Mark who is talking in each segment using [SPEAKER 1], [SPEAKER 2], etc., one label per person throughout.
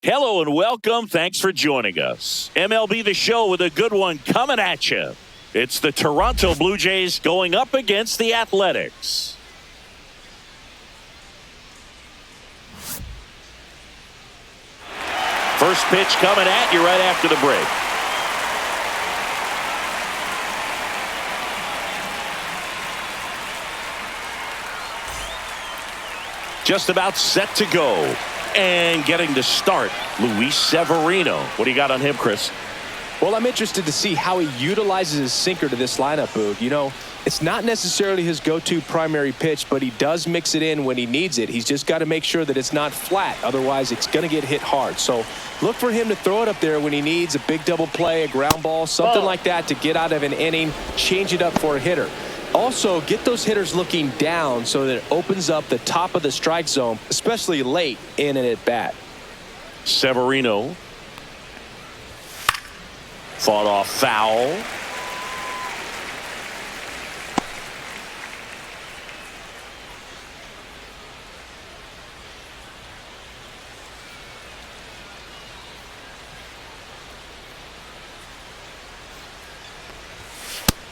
[SPEAKER 1] Hello and welcome. Thanks for joining us. MLB The Show with a good one coming at you. It's the Toronto Blue Jays going up against the Athletics. First pitch coming at you right after the break. Just about set to go. And getting to start, Luis Severino. What do you got on him, Chris?
[SPEAKER 2] Well, I'm interested to see how he utilizes his sinker to this lineup, Boog. You know, it's not necessarily his go-to primary pitch, but he does mix it in when he needs it. He's just got to make sure that it's not flat. Otherwise, it's going to get hit hard. So look for him to throw it up there when he needs a big double play, a ground ball, something like that to get out of an inning, change it up for a hitter. Also, get those hitters looking down so that it opens up the top of the strike zone, especially late in an at-bat.
[SPEAKER 1] Severino fought off foul.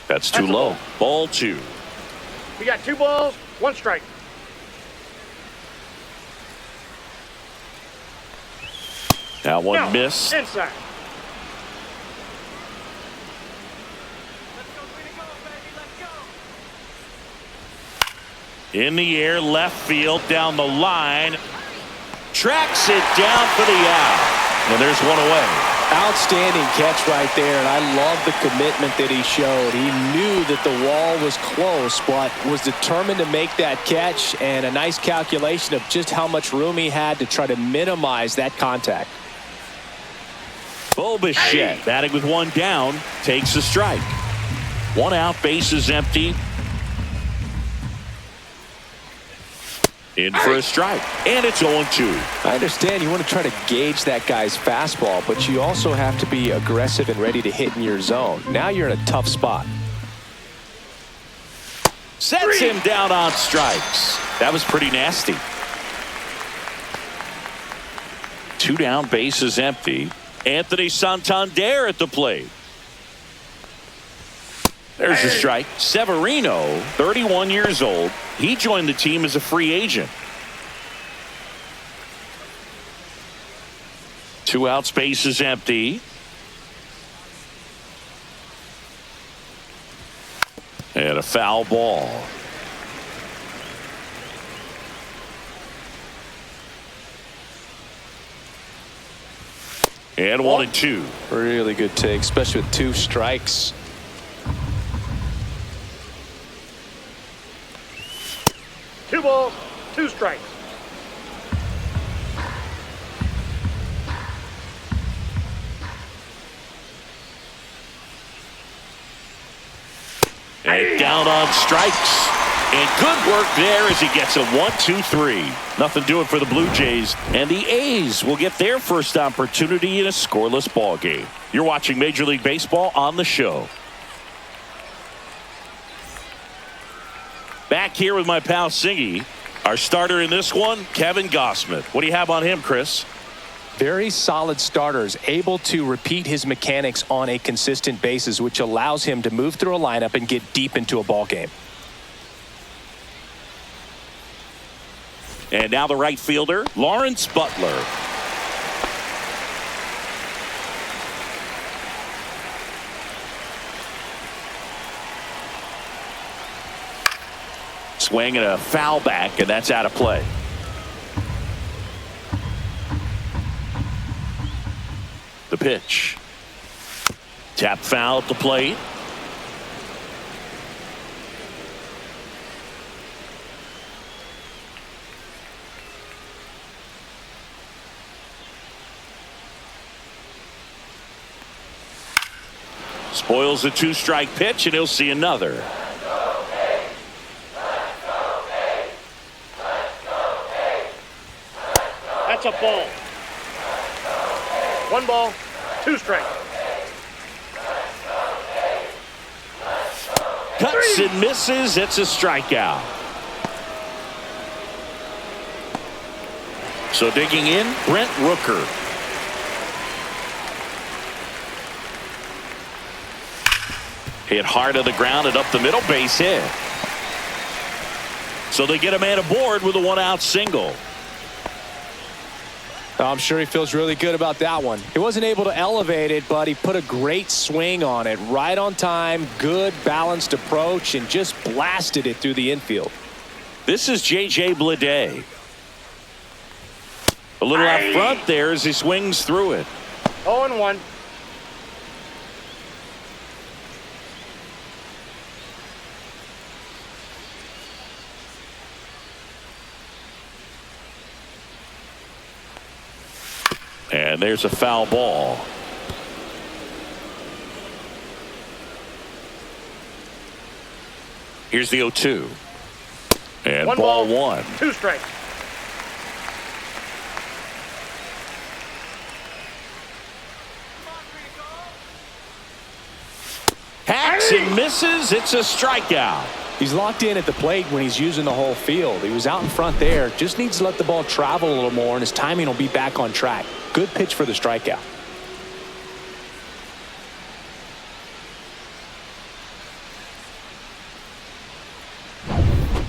[SPEAKER 1] That's too low. Ball two.
[SPEAKER 3] We got 2 balls, 1 strike.
[SPEAKER 1] That one
[SPEAKER 3] No,
[SPEAKER 1] missed.
[SPEAKER 3] Inside.
[SPEAKER 1] In the air, left field, down the line. Tracks it down for the out. And there's one away.
[SPEAKER 2] Outstanding catch right there, and I love the commitment that he showed. He knew that the wall was close, but was determined to make that catch, and a nice calculation of just how much room he had to try to minimize that contact.
[SPEAKER 1] Bo Bichette batting with 1 down, takes a strike. 1 out, bases empty. In for a strike, and it's 0-2.
[SPEAKER 2] I understand you want to try to gauge that guy's fastball, but you also have to be aggressive and ready to hit in your zone. Now you're in a tough spot.
[SPEAKER 1] Sets him down on strikes. That was pretty nasty. 2 down, bases empty. Anthony Santander at the plate. There's a strike. Severino, 31 years old. He joined the team as a free agent. 2 outs, bases empty. And a foul ball. And 1-2.
[SPEAKER 2] Really good take, especially with 2 strikes.
[SPEAKER 3] Two balls, 2 strikes.
[SPEAKER 1] And down on strikes. And good work there as he gets a 1-2-3. Nothing doing for the Blue Jays. And the A's will get their first opportunity in a scoreless ball game. You're watching Major League Baseball on the show. Back here with my pal Singy. Our starter in this one, Kevin Gossman. What do you have on him, Chris?
[SPEAKER 2] Very solid starters, able to repeat his mechanics on a consistent basis, which allows him to move through a lineup and get deep into a ball game.
[SPEAKER 1] And now the right fielder, Lawrence Butler. Swing and a foul back, and that's out of play. The pitch. Tap foul at the plate. Spoils the 2-strike pitch, and he'll see another.
[SPEAKER 3] That's a ball. 1 ball, 2 strikes.
[SPEAKER 1] Cuts and misses. It's a strikeout. So digging in, Brent Rooker. Hit hard on the ground and up the middle, base hit. So they get a man aboard with a 1-out single.
[SPEAKER 2] I'm sure he feels really good about that one. He wasn't able to elevate it, but he put a great swing on it. Right on time, good balanced approach, and just blasted it through the infield.
[SPEAKER 1] This is J.J. Bleday. A little out front there as he swings through it.
[SPEAKER 3] 0-1.
[SPEAKER 1] And there's a foul ball. Here's the 0-2. And ball 1.
[SPEAKER 3] 2 strikes.
[SPEAKER 1] Hacks and misses. It's a strikeout.
[SPEAKER 2] He's locked in at the plate when he's using the whole field. He was out in front there. Just needs to let the ball travel a little more, and his timing will be back on track. Good pitch for the strikeout.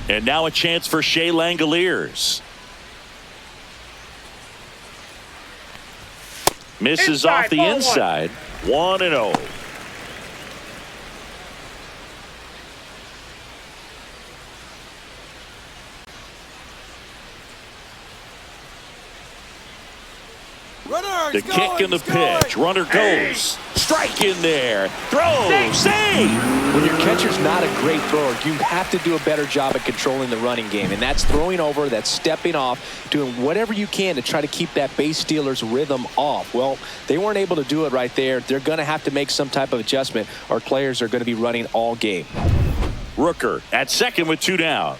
[SPEAKER 1] And now a chance for Shea Langoliers. Misses off the inside. 1-0. The kick and the pitch. Runner goes. Strike in there. Throw. Save.
[SPEAKER 2] When your catcher's not a great thrower, you have to do a better job at controlling the running game. And that's throwing over, that's stepping off, doing whatever you can to try to keep that base stealer's rhythm off. Well, they weren't able to do it right there. They're going to have to make some type of adjustment. Our players are going to be running all game.
[SPEAKER 1] Rooker at second with 2 down.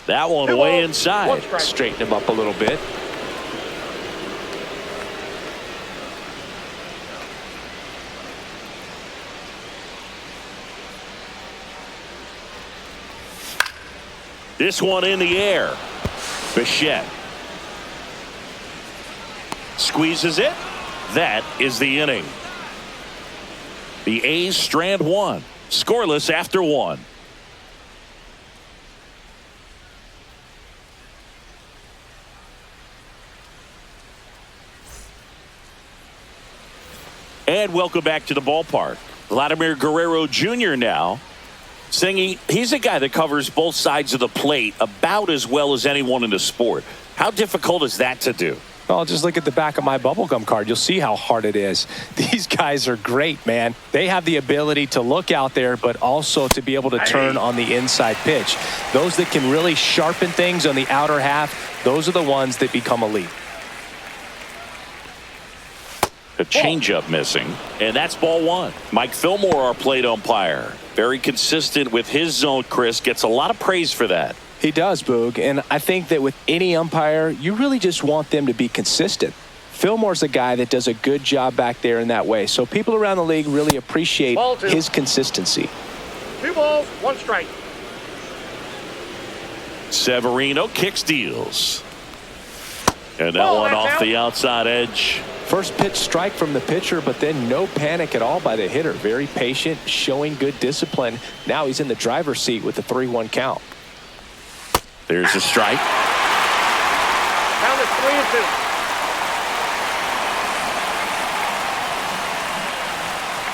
[SPEAKER 1] That one way inside.
[SPEAKER 2] Straighten him up a little bit.
[SPEAKER 1] This one in the air. Bichette squeezes it. That is the inning. The A's strand 1. Scoreless after 1. And welcome back to the ballpark. Vladimir Guerrero Jr. now saying he's a guy that covers both sides of the plate about as well as anyone in the sport. How difficult is that to do?
[SPEAKER 2] Well, just look at the back of my bubblegum card. You'll see how hard it is. These guys are great, man. They have the ability to look out there, but also to be able to turn on the inside pitch. Those that can really sharpen things on the outer half, those are the ones that become elite.
[SPEAKER 1] A changeup missing, and that's ball 1. Mike Fillmore, our plate umpire, very consistent with his zone. Chris gets a lot of praise for that.
[SPEAKER 2] He does, Boog, and I think that with any umpire, you really just want them to be consistent. Fillmore's a guy that does a good job back there in that way, so people around the league really appreciate his consistency.
[SPEAKER 3] 2 balls, 1 strike.
[SPEAKER 1] Severino kicks, deals, and that one off the outside edge.
[SPEAKER 2] First pitch strike from the pitcher, but then no panic at all by the hitter. Very patient, showing good discipline. Now he's in the driver's seat with the 3-1 count.
[SPEAKER 1] There's a strike.
[SPEAKER 3] Count is 3-2.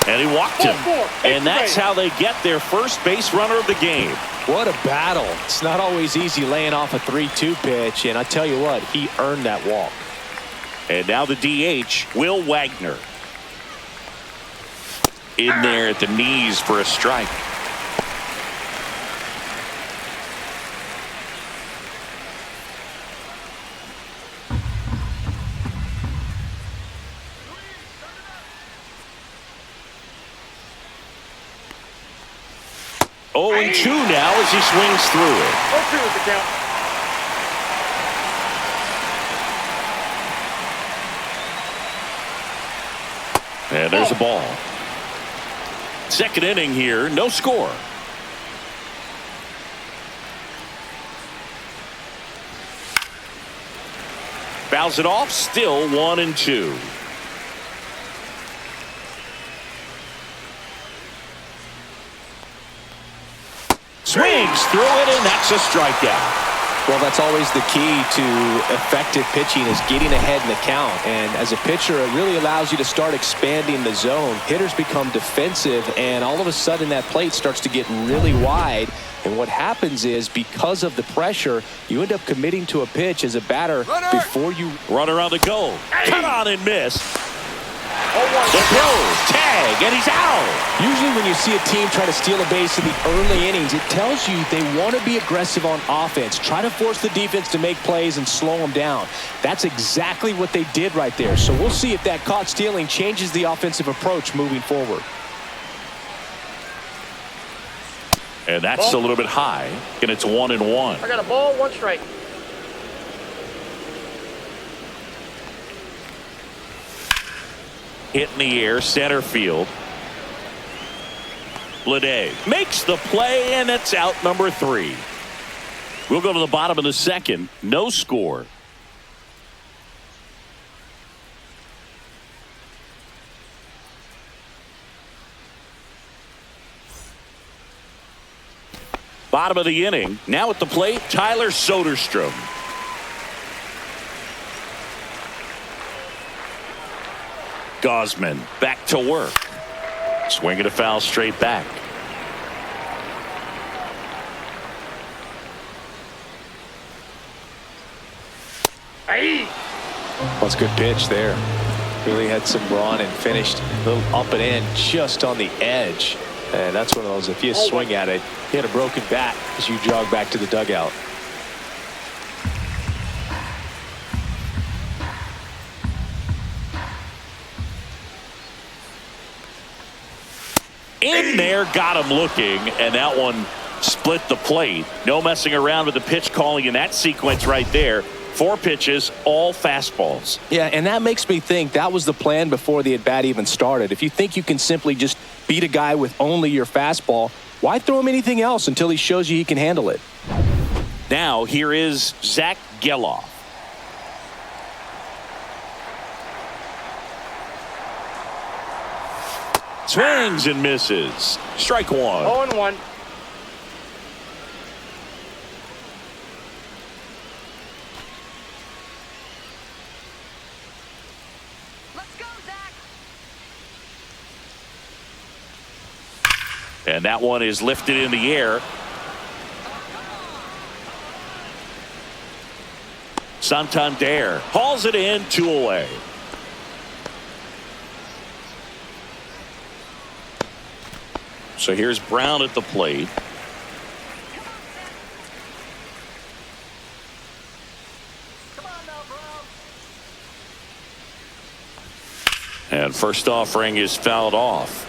[SPEAKER 1] And he walked him. And that's how they get their first base runner of the game.
[SPEAKER 2] What a battle. It's not always easy laying off a 3-2 pitch, and I tell you what, he earned that walk.
[SPEAKER 1] And now the DH, Will Wagner. In there at the knees for a strike. Oh, and 2 now as he swings through it.
[SPEAKER 3] 0-2 is the count.
[SPEAKER 1] And there's a ball. Second inning here, no score. Fouls it off, still 1-2. Swings through it, and that's a strikeout.
[SPEAKER 2] Well, that's always the key to effective pitching, is getting ahead in the count. And as a pitcher, it really allows you to start expanding the zone. Hitters become defensive, and all of a sudden that plate starts to get really wide. And what happens is, because of the pressure, you end up committing to a pitch as a batter before you...
[SPEAKER 1] Runner on the goal. Cut on and miss. The throw, tag, and he's out.
[SPEAKER 2] Usually when you see a team try to steal a base in the early innings, it tells you they want to be aggressive on offense. Try to force the defense to make plays and slow them down. That's exactly what they did right there. So we'll see if that caught stealing changes the offensive approach moving forward.
[SPEAKER 1] And that's a little bit high, and it's 1-1.
[SPEAKER 3] I got a ball, 1 strike.
[SPEAKER 1] Hit in the air, center field. Lede makes the play, and it's out number 3. We'll go to the bottom of the second. No score. Bottom of the inning. Now at the plate, Tyler Soderstrom. Gausman back to work. Swinging a foul straight back.
[SPEAKER 3] Hey!
[SPEAKER 2] Well, it's a good pitch there. Really had some run and finished a little up and in, just on the edge. And that's one of those, if you swing at it, you had a broken bat as you jog back to the dugout.
[SPEAKER 1] In there, got him looking, and that one split the plate. No messing around with the pitch calling in that sequence right there. 4 pitches, all fastballs.
[SPEAKER 2] Yeah, and that makes me think that was the plan before the at-bat even started. If you think you can simply just beat a guy with only your fastball, why throw him anything else until he shows you he can handle it?
[SPEAKER 1] Now, here is Zach Geloff. Swings and misses. Strike 1.
[SPEAKER 3] 0-1.
[SPEAKER 4] Let's go, Zach.
[SPEAKER 1] And that one is lifted in the air. Santander hauls it in, 2 away. So here's Brown at the plate.
[SPEAKER 4] Come on now, Brown.
[SPEAKER 1] And first offering is fouled off.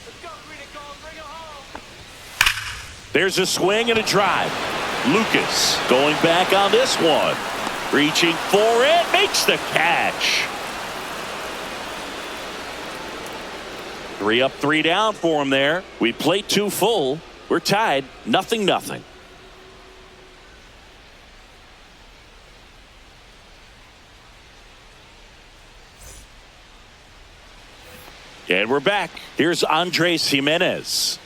[SPEAKER 4] Let's go, Green and Gold. Bring it home.
[SPEAKER 1] There's a swing and a drive. Lucas going back on this one. Reaching for it, makes the catch. 3 up, 3 down for him there. We played 2 full. We're tied, 0-0. And we're back. Here's Andres Jimenez.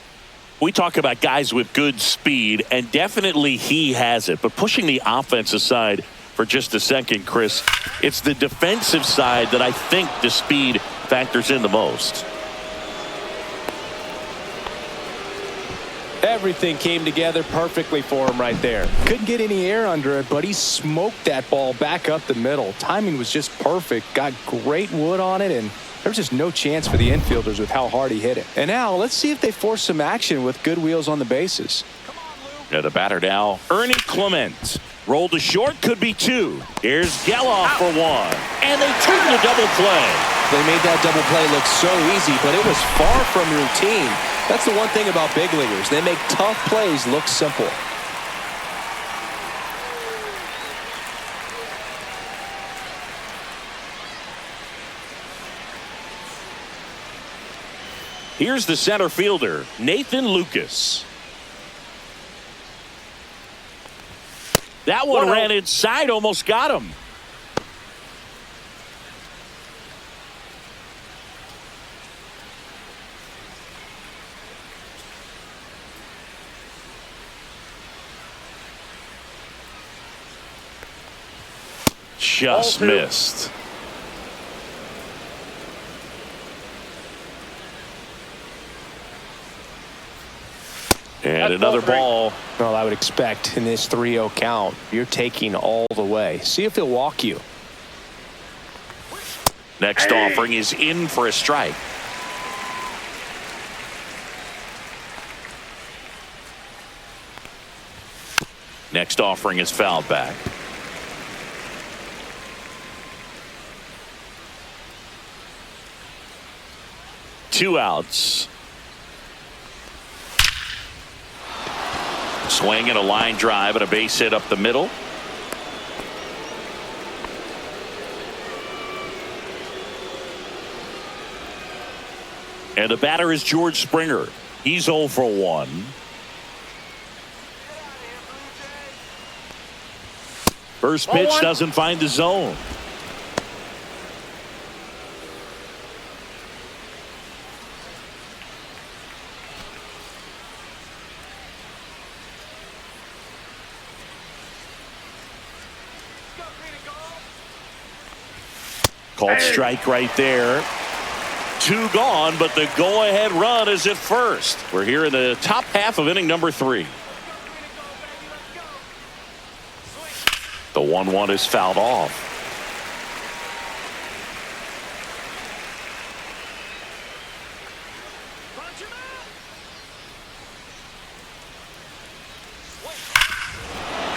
[SPEAKER 1] We talk about guys with good speed, and definitely he has it. But pushing the offense aside for just a second, Chris, it's the defensive side that I think the speed factors in the most.
[SPEAKER 2] Everything came together perfectly for him right there. Couldn't get any air under it, but he smoked that ball back up the middle. Timing was just perfect. Got great wood on it, and there was just no chance for the infielders with how hard he hit it. And now let's see if they force some action with good wheels on the bases.
[SPEAKER 1] Yeah, the batter now, Ernie Clement. Rolled to short, could be 2. Here's Geloff for 1. And they turn the double play.
[SPEAKER 2] They made that double play look so easy, but it was far from routine. That's the one thing about big leaguers. They make tough plays look simple.
[SPEAKER 1] Here's the center fielder, Nathan Lucas. That one ran inside, almost got him. Just missed. And another ball.
[SPEAKER 2] Well, I would expect in this 3-0 count, you're taking all the way. See if he'll walk you.
[SPEAKER 1] Next offering is in for a strike. Next offering is fouled back. Two outs. Swing and a line drive and a base hit up the middle. And the batter is George Springer. He's 0 for 1. First pitch doesn't find the zone. Called strike right there. 2 gone, but the go-ahead run is at first. We're here in the top half of inning number 3. The 1-1 is fouled off.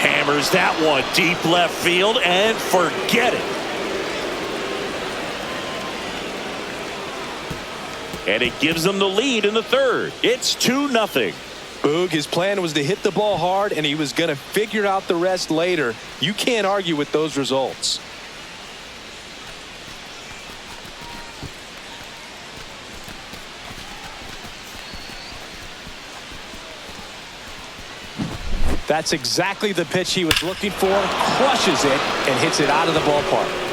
[SPEAKER 1] Hammers that one deep left field and forget it. And it gives them the lead in the third. It's 2-0.
[SPEAKER 2] Boog, his plan was to hit the ball hard, and he was going to figure out the rest later. You can't argue with those results. That's exactly the pitch he was looking for. Crushes it and hits it out of the ballpark.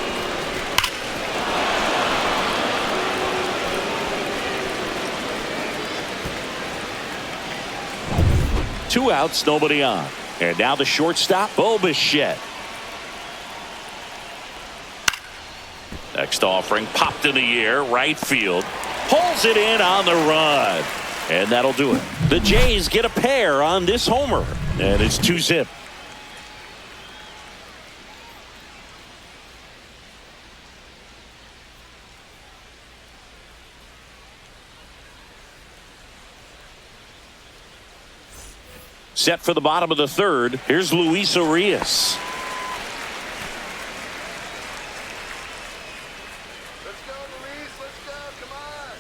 [SPEAKER 1] Two outs, nobody on. And now the shortstop, Bo Bichette. Next offering popped in the air, right field. Pulls it in on the run. And that'll do it. The Jays get a pair on this homer. And it's 2-zip. Set for the bottom of the third. Here's Luis Urias.
[SPEAKER 4] Let's go, Luis. Let's go. Come on.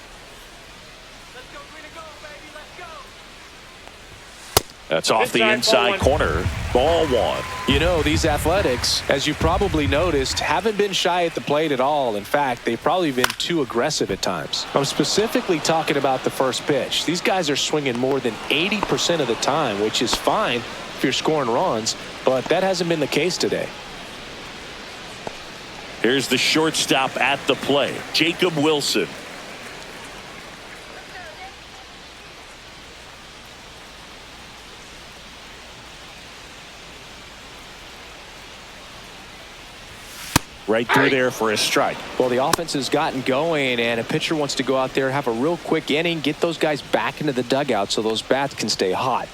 [SPEAKER 4] Let's go, green and gold, baby. Let's go.
[SPEAKER 1] That's off the inside corner. Ball 1.
[SPEAKER 2] You know, these Athletics, as you probably noticed, haven't been shy at the plate at all. In fact, they've probably been too aggressive at times. I'm specifically talking about the first pitch. These guys are swinging more than 80% of the time, which is fine if you're scoring runs, but that hasn't been the case today.
[SPEAKER 1] Here's the shortstop at the plate, Jacob Wilson. Right through there for a strike.
[SPEAKER 2] Well, the offense has gotten going, and a pitcher wants to go out there, have a real quick inning, get those guys back into the dugout so those bats can stay hot.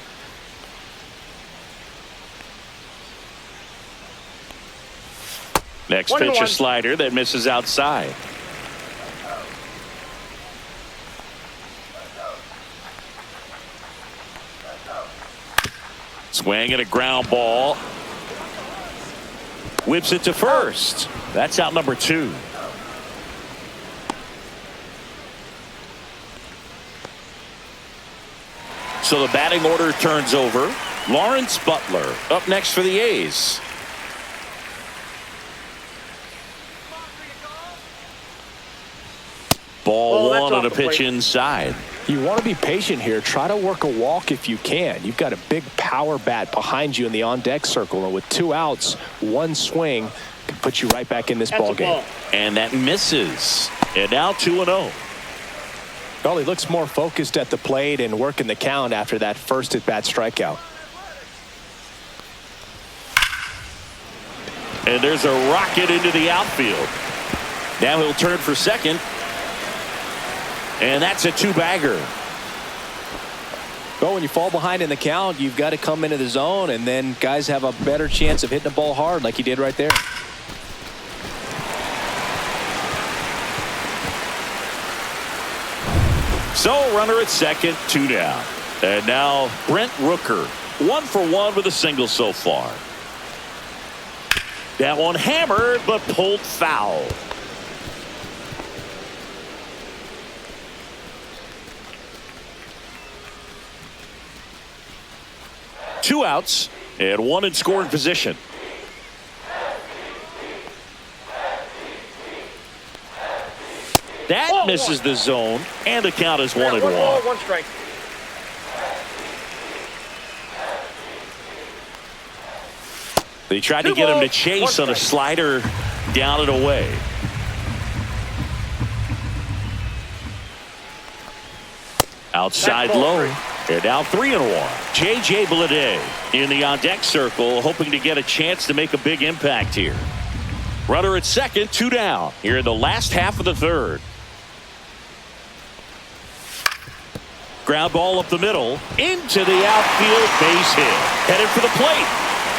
[SPEAKER 1] Next pitch, a slider that misses outside. Swing and a ground ball. Whips it to first. That's out number 2. So the batting order turns over. Lawrence Butler up next for the A's. Ball 1 on a pitch inside.
[SPEAKER 2] You want to be patient here. Try to work a walk if you can. You've got a big power bat behind you in the on-deck circle, and with 2 outs, 1 swing can put you right back in this ball game.
[SPEAKER 1] And that misses. And now 2-0.
[SPEAKER 2] Well, he looks more focused at the plate and working the count after that first at-bat strikeout.
[SPEAKER 1] And there's a rocket into the outfield. Now he'll turn for second. And that's a two-bagger.
[SPEAKER 2] Well, when you fall behind in the count, you've got to come into the zone, and then guys have a better chance of hitting the ball hard like he did right there.
[SPEAKER 1] So, runner at second, 2 down. And now Brent Rooker, 1 for 1 with a single so far. That one hammered, but pulled foul. Two outs and one in scoring position. That misses the zone, and the count is 1-1.
[SPEAKER 3] 1 strike.
[SPEAKER 1] They tried to get him to chase on a slider down and away. Outside low. And now 3-1. J.J. Bleday in the on-deck circle, hoping to get a chance to make a big impact here. Runner at second, 2 down here in the last half of the third. Ground ball up the middle, into the outfield, base hit. Headed for the plate.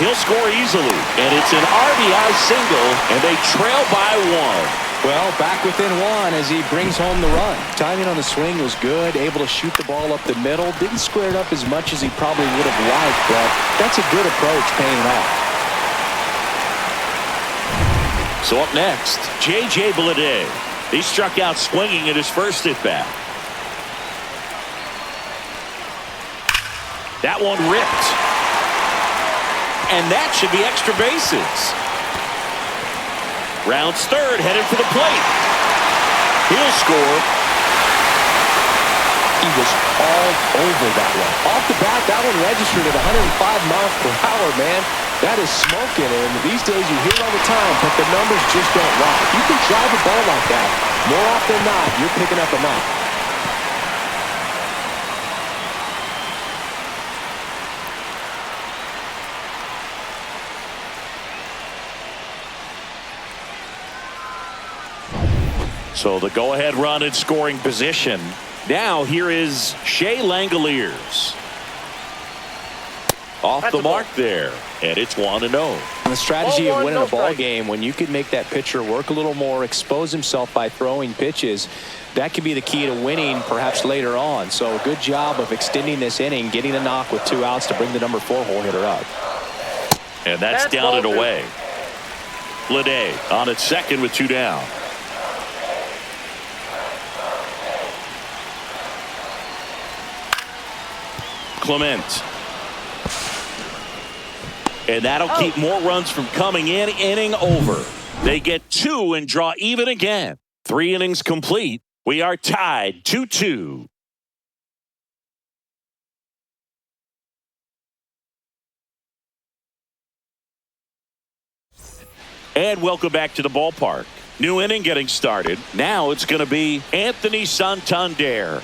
[SPEAKER 1] He'll score easily, and it's an RBI single, and they trail by 1.
[SPEAKER 2] Well, back within 1 as he brings home the run. Timing on the swing was good, able to shoot the ball up the middle. Didn't square it up as much as he probably would have liked, but that's a good approach paying it off.
[SPEAKER 1] So up next, J.J. Bleday. He struck out swinging in his first at-bat. That one ripped. And that should be extra bases. Rounds third, headed for the plate. He'll score.
[SPEAKER 2] He was all over that one. Off the bat, that one registered at 105 miles per hour, man. That is smoking, and these days you hear it all the time, but the numbers just don't lie. If you can drive a ball like that, more often than not, you're picking up a knock.
[SPEAKER 1] So the go-ahead run in scoring position. Now here is Shea Langoliers. Off the mark there, and it's 1-0.
[SPEAKER 2] The strategy of winning a ball game, when you can make that pitcher work a little more, expose himself by throwing pitches, that could be the key to winning perhaps later on. So a good job of extending this inning, getting a knock with 2 outs to bring the number 4 hole hitter up.
[SPEAKER 1] And that's down and away. Bleday on at second with 2 down. Clement. And that'll keep more runs from coming in. Inning over. They get 2 and draw even again. 3 innings complete. We are tied 2-2. And welcome back to the ballpark. New inning getting started. Now it's going to be Anthony Santander.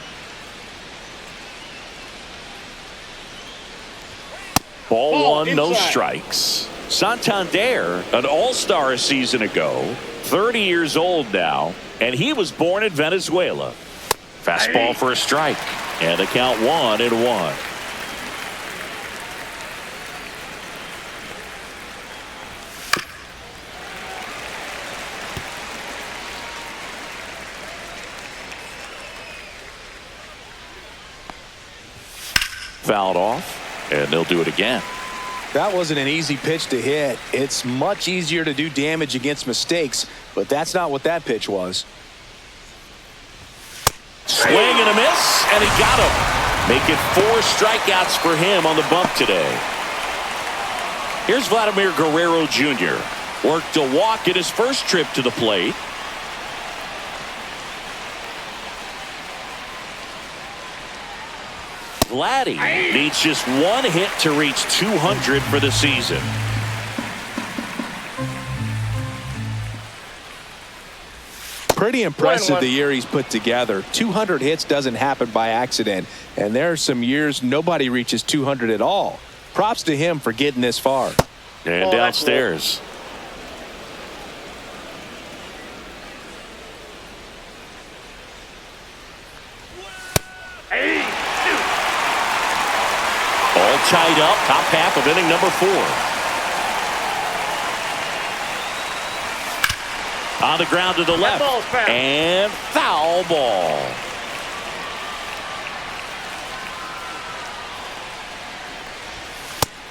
[SPEAKER 1] Ball 1, no strikes. Santander, an all-star a season ago, 30 years old now, and he was born in Venezuela. Fastball for a strike, and the count 1-1. Fouled off. And they'll do it again.
[SPEAKER 2] That wasn't an easy pitch to hit. It's much easier to do damage against mistakes, but that's not what that pitch was.
[SPEAKER 1] Swing and a miss, and he got him. Make it 4 strikeouts for him on the bump today. Here's Vladimir Guerrero Jr. Worked a walk in his first trip to the plate. Vladdy needs just 1 hit to reach 200 for the season.
[SPEAKER 2] Pretty impressive the year he's put together. 200 hits doesn't happen by accident, and there are some years nobody reaches 200 at all. Props to him for getting this far.
[SPEAKER 1] And downstairs. All tied up, top half of inning number 4. On the ground to the left.
[SPEAKER 3] Foul.
[SPEAKER 1] And foul ball.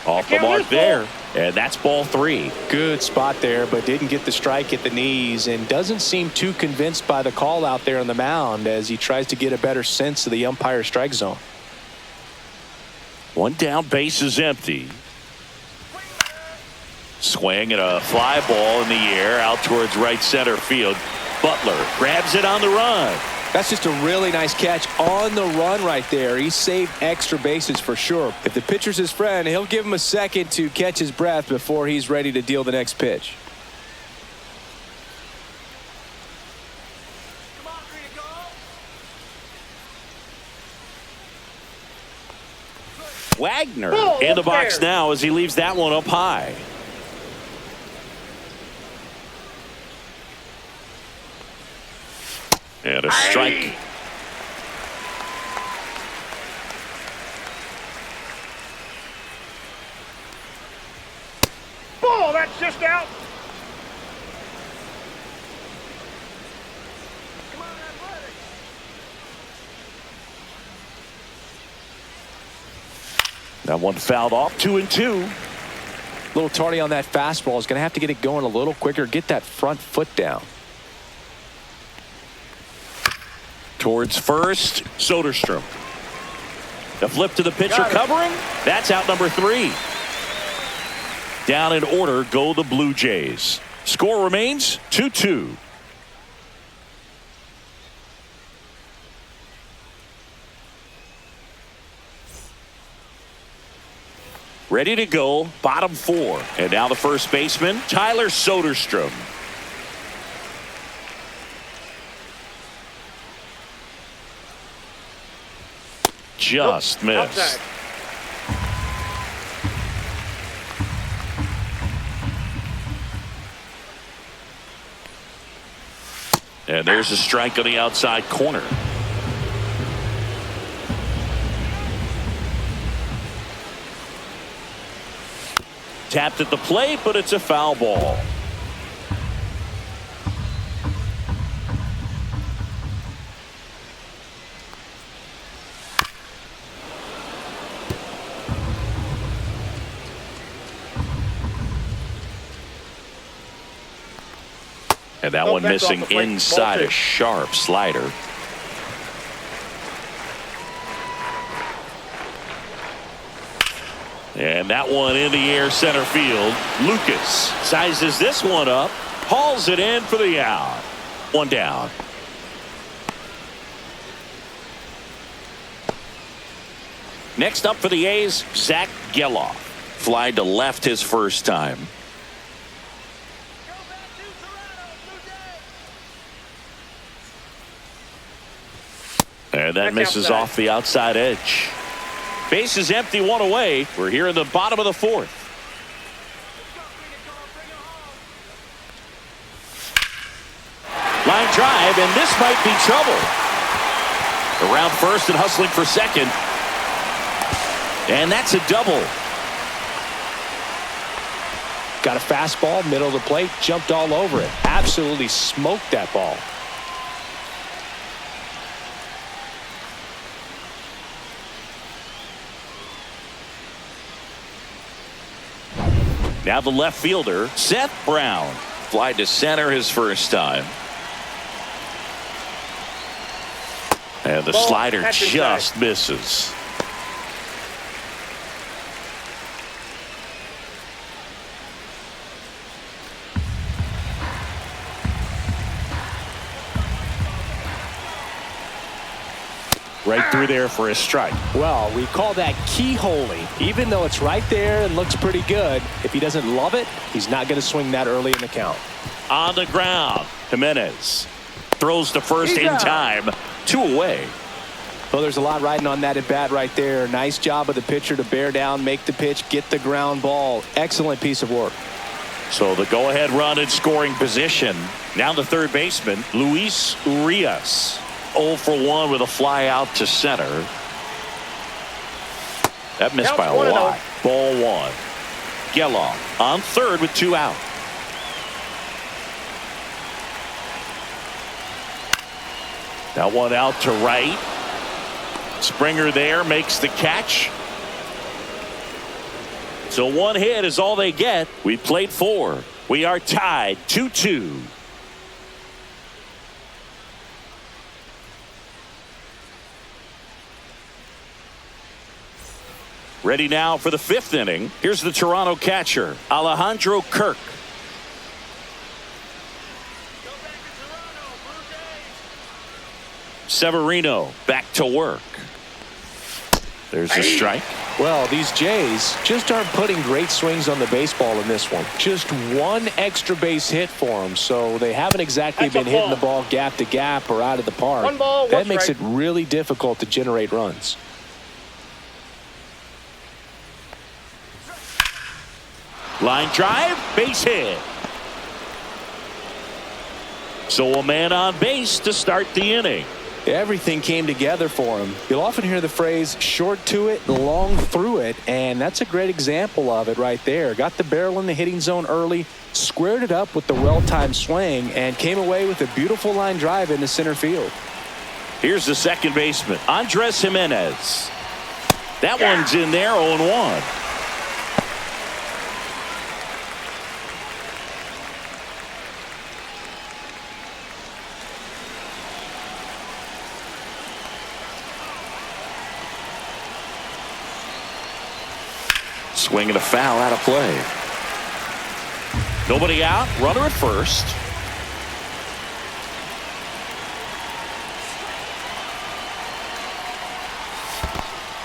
[SPEAKER 1] Off the mark there. And that's ball 3.
[SPEAKER 2] Good spot there, but didn't get the strike at the knees and doesn't seem too convinced by the call out there on the mound as he tries to get a better sense of the umpire strike zone.
[SPEAKER 1] 1 down, base is empty. Swing and a fly ball in the air out towards right center field. Butler grabs it on the run.
[SPEAKER 2] That's just a really nice catch on the run right there. He saved extra bases for sure. If the pitcher's his friend, he'll give him a second to catch his breath before he's ready to deal the next pitch.
[SPEAKER 4] Come on, Green, go.
[SPEAKER 1] Wagner
[SPEAKER 3] Ball
[SPEAKER 1] in the
[SPEAKER 3] up
[SPEAKER 1] box
[SPEAKER 3] there.
[SPEAKER 1] now as he leaves that one up high. And a strike.
[SPEAKER 3] Ball, that's just out.
[SPEAKER 4] Come on, Athletic.
[SPEAKER 1] That one fouled off. 2-2.
[SPEAKER 2] A little tardy on that fastball. Is going to have to get it going a little quicker. Get that front foot down.
[SPEAKER 1] Towards first, Soderstrom. The flip to the pitcher covering. That's out number 3. Down in order go the Blue Jays. Score remains 2-2. Ready to go, bottom 4. And now the first baseman, Tyler Soderstrom. Just missed.
[SPEAKER 3] Outside.
[SPEAKER 1] And there's a strike on the outside corner. Tapped at the plate, but it's a foul ball. And that one missing inside a sharp slider. And that one in the air center field. Lucas sizes this one up, hauls it in for the out. 1 down. Next up for the A's, Zach Geloff. Fly to left his first time.
[SPEAKER 4] Go back to Toronto, Blue Jays.
[SPEAKER 1] And that
[SPEAKER 3] That's
[SPEAKER 1] misses
[SPEAKER 3] outside.
[SPEAKER 1] off the outside edge. Base is empty, 1 away. We're here in the bottom of the 4th.
[SPEAKER 4] Let's go, Green, go. Bring it home.
[SPEAKER 1] Line drive, and this might be trouble. Around first and hustling for second. And that's a double.
[SPEAKER 2] Got a fastball, middle of the plate, jumped all over it. Absolutely smoked that ball.
[SPEAKER 1] Now the left fielder, Seth Brown. Fly to center his first time. And the
[SPEAKER 3] Ball,
[SPEAKER 1] slider
[SPEAKER 3] that's
[SPEAKER 1] just
[SPEAKER 3] inside.
[SPEAKER 1] misses. Right through there for a strike.
[SPEAKER 2] Well, we call that keyholing. Even though it's right there and looks pretty good, if he doesn't love it, he's not going to swing that early in the count.
[SPEAKER 1] On the ground, Jimenez throws to first
[SPEAKER 3] He's
[SPEAKER 1] in
[SPEAKER 3] out.
[SPEAKER 1] time. 2 away.
[SPEAKER 2] Well, there's a lot riding on that at bat right there. Nice job of the pitcher to bear down, make the pitch, get the ground ball. Excellent piece of work.
[SPEAKER 1] So the go-ahead run in scoring position. Now the third baseman, Luis Urias. 0 for 1 with a fly out to center. That missed by a
[SPEAKER 3] Counts 1-0.
[SPEAKER 1] lot. Ball one. Geloff on third with 2 out. That one out to right. Springer there makes the catch. So 1 hit is all they get. We played 4. We are tied 2-2. Ready now for the 5th inning. Here's the Toronto catcher, Alejandro Kirk. Severino back to work. There's a strike.
[SPEAKER 2] Well, these Jays just aren't putting great swings on the baseball in this one. Just 1 extra base hit for them, so they haven't exactly been hitting the ball gap to gap or out of the park.
[SPEAKER 3] 1 ball, 1
[SPEAKER 2] that makes
[SPEAKER 3] strike.
[SPEAKER 2] it really difficult to generate runs.
[SPEAKER 1] Line drive, base hit. So a man on base to start the inning.
[SPEAKER 2] Everything came together for him. You'll often hear the phrase short to it, long through it, and that's a great example of it right there. Got the barrel in the hitting zone early, squared it up with the well-timed swing, and came away with a beautiful line drive into center field.
[SPEAKER 1] Here's the second baseman, Andres Jimenez. That one's in there, 0-1. Swing and a foul out of play. Nobody out. Runner at first.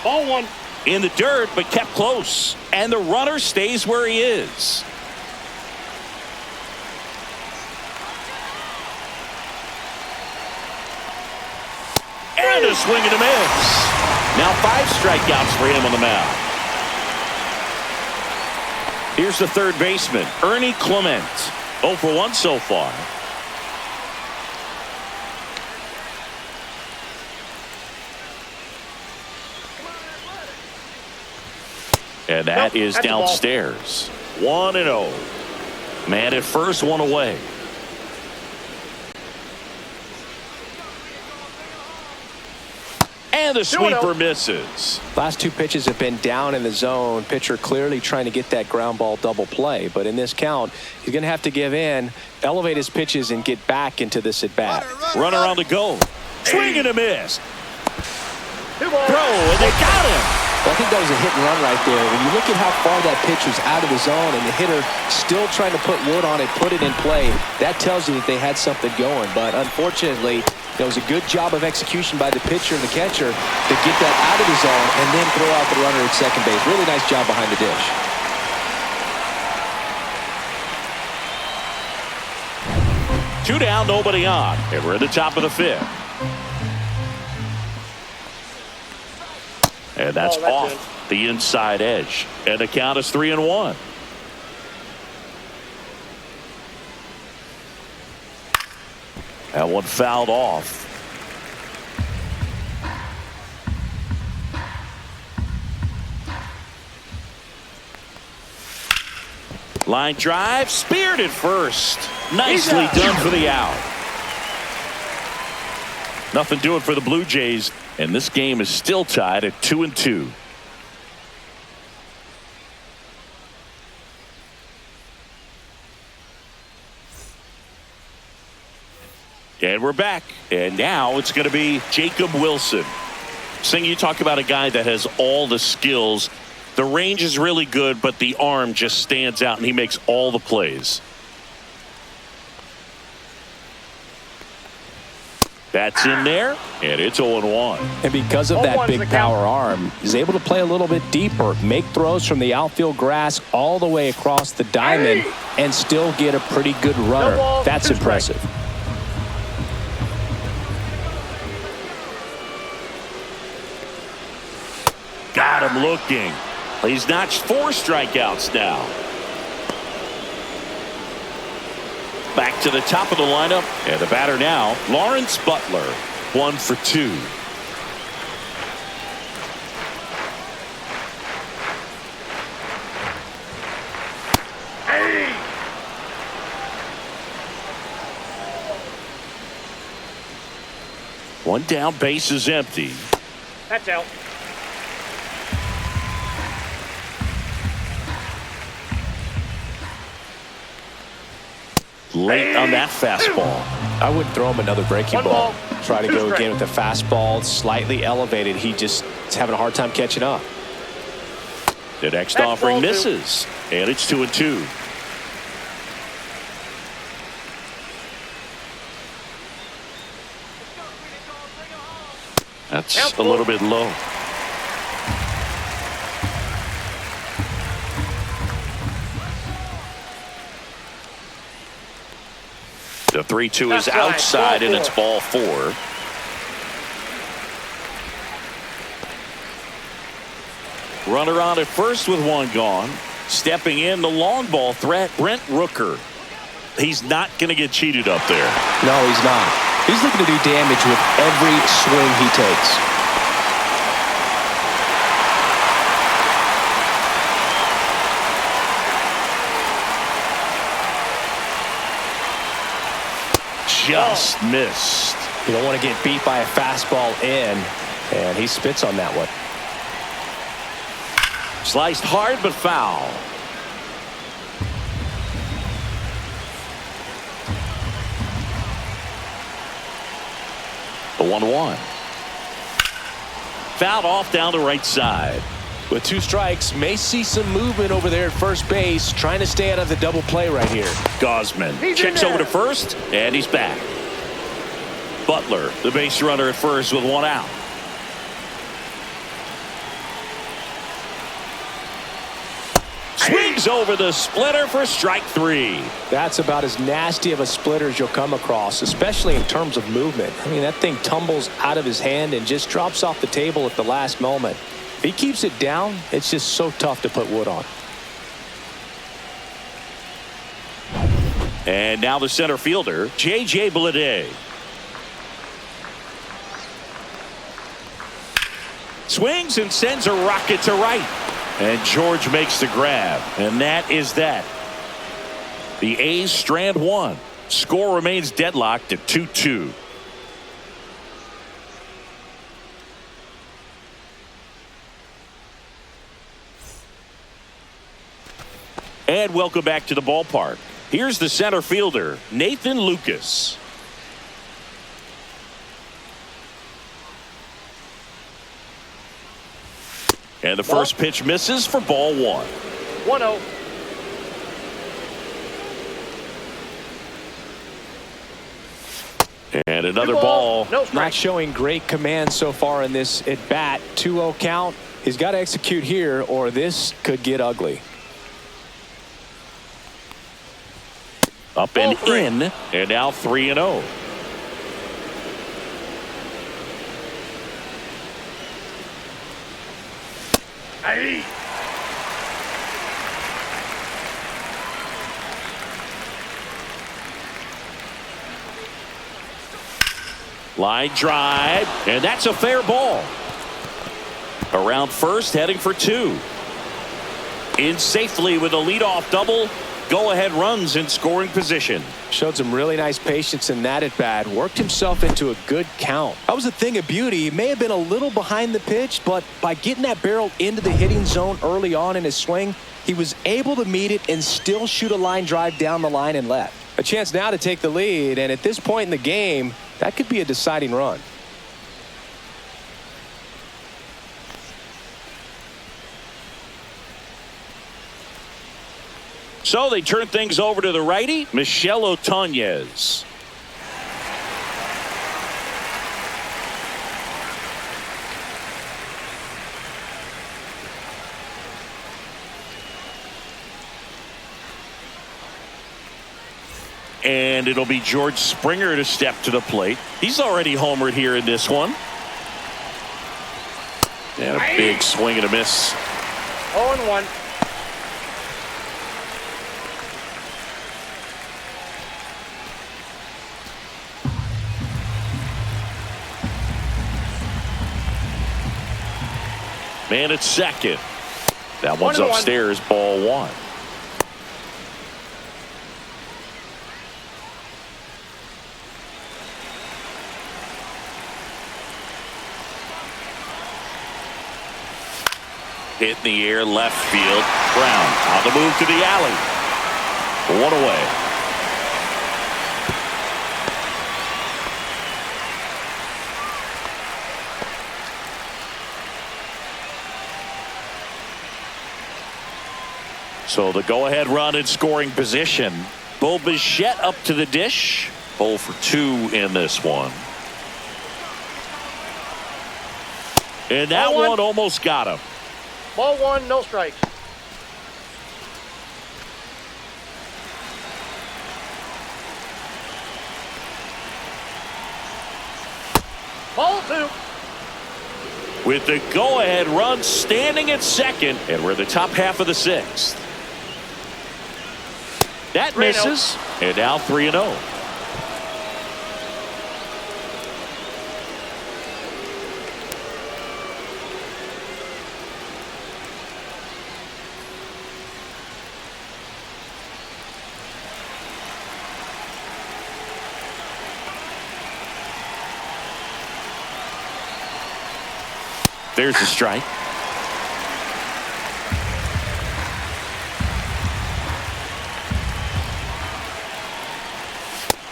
[SPEAKER 3] Ball 1.
[SPEAKER 1] In the dirt, but kept close. And the runner stays where he is. And a swing and a miss. Now 5 strikeouts for him on the mound. Here's the third baseman, Ernie Clement. 0 for 1 so far. And that is
[SPEAKER 3] that's a ball.
[SPEAKER 1] downstairs. 1-0. Man at first, 1 away. And the sweeper misses.
[SPEAKER 2] Last 2 pitches have been down in the zone. Pitcher clearly trying to get that ground ball double play. But in this count, he's going to have to give in, elevate his pitches, and get back into this at bat.
[SPEAKER 1] Runner on the go. Swing and a miss.
[SPEAKER 3] 2 balls.
[SPEAKER 1] Throw, and they got him.
[SPEAKER 2] Well, I think that was a hit and run right there. When you look at how far that pitch was out of the zone and the hitter still trying to put wood on it, put it in play, that tells you that they had something going. But unfortunately, there was a good job of execution by the pitcher and the catcher to get that out of the zone and then throw out the runner at second base. Really nice job behind the dish.
[SPEAKER 1] Two down, nobody on. And we're at the top of the 5th. And that's off the inside edge. And the count is 3-1. That one fouled off. Line drive, speared at first. Nicely done for the out. Nothing doing for the Blue Jays, and this game is still tied at 2-2. And we're back, and now it's going to be Jacob Wilson. Sing, you talk about a guy that has all the skills. The range is really good, but the arm just stands out, and he makes all the plays. That's in there, and it's 0-1.
[SPEAKER 2] And because of that big power arm, he's able to play a little bit deeper, make throws from the outfield grass all the way across the diamond, and still get a pretty good runner. That's impressive.
[SPEAKER 1] Got him looking. He's notched 4 strikeouts now. Back to the top of the lineup, and the batter now, Lawrence Butler, 1 for 2. One down, base is empty.
[SPEAKER 3] That's out.
[SPEAKER 1] Late on that fastball.
[SPEAKER 2] I wouldn't throw him another breaking
[SPEAKER 3] One
[SPEAKER 2] ball.
[SPEAKER 3] ball,
[SPEAKER 2] Try to
[SPEAKER 3] two
[SPEAKER 2] go
[SPEAKER 3] strikes.
[SPEAKER 2] again with the fastball, slightly elevated. He just is having a hard time catching up.
[SPEAKER 1] The next
[SPEAKER 3] That's
[SPEAKER 1] offering
[SPEAKER 3] ball two.
[SPEAKER 1] misses, and it's 2-2. That's a little bit low. The 3-2 is
[SPEAKER 3] That's right.
[SPEAKER 1] outside,
[SPEAKER 3] Ball
[SPEAKER 1] and it's
[SPEAKER 3] four.
[SPEAKER 1] ball 4. Runner on at first with one gone. Stepping in, the long ball threat, Brent Rooker. He's not going to get cheated up there.
[SPEAKER 2] No, he's not. He's looking to do damage with every swing he takes.
[SPEAKER 1] Just missed.
[SPEAKER 2] You don't want to get beat by a fastball in, and he spits on that one.
[SPEAKER 1] Sliced hard but foul. The 1-1. Fouled off down the right side.
[SPEAKER 2] With 2 strikes, may see some movement over there at first base, trying to stay out of the double play right here.
[SPEAKER 1] Gosman
[SPEAKER 3] He's
[SPEAKER 1] checks
[SPEAKER 3] in
[SPEAKER 1] over
[SPEAKER 3] there.
[SPEAKER 1] to first, and he's back. Butler, the base runner at first with one out. Swings over the splitter for strike 3.
[SPEAKER 2] That's about as nasty of a splitter as you'll come across, especially in terms of movement. I mean, that thing tumbles out of his hand and just drops off the table at the last moment. If he keeps it down, it's just so tough to put wood on.
[SPEAKER 1] And now the center fielder, J.J. Bleday. Swings and sends a rocket to right. And George makes the grab. And that is that. The A's strand one. Score remains deadlocked at 2-2. And welcome back to the ballpark. Here's the center fielder, Nathan Lucas. And the first pitch misses for ball 1.
[SPEAKER 3] 1-0.
[SPEAKER 1] And another
[SPEAKER 3] Two
[SPEAKER 1] ball.
[SPEAKER 3] balls, no
[SPEAKER 2] Not
[SPEAKER 3] strike.
[SPEAKER 2] showing great command so far in this at bat. 2-0 count. He's got to execute here or this could get ugly.
[SPEAKER 1] Up and
[SPEAKER 3] Ball 3.
[SPEAKER 1] in. And now 3-0.
[SPEAKER 3] Aye.
[SPEAKER 1] Line drive. And that's a fair ball. Around first, heading for 2. In safely with a leadoff double. Go-ahead runs in scoring position.
[SPEAKER 2] Showed some really nice patience in that at bat. Worked himself into a good count. That was a thing of beauty. He may have been a little behind the pitch, but by getting that barrel into the hitting zone early on in his swing, he was able to meet it and still shoot a line drive down the line and left. A chance now to take the lead, and at this point in the game, that could be a deciding run.
[SPEAKER 1] So they turn things over to the righty, Michel Otoñez. And it'll be George Springer to step to the plate. He's already homered here in this one. And a big swing and a miss.
[SPEAKER 3] 0-1.
[SPEAKER 1] Man at second. That one's
[SPEAKER 3] 1-1.
[SPEAKER 1] upstairs, ball 1. hit in the air, left field. Brown on the move to the alley. One away. So the go-ahead run in scoring position. Bo Bichette up to the dish. 0 for 2 in this one. And that one almost got him.
[SPEAKER 3] Ball 1, no strikes. Ball 2.
[SPEAKER 1] With the go-ahead run standing at second, and we're the top half of the 6th. That misses, and now 3-0. There's a strike.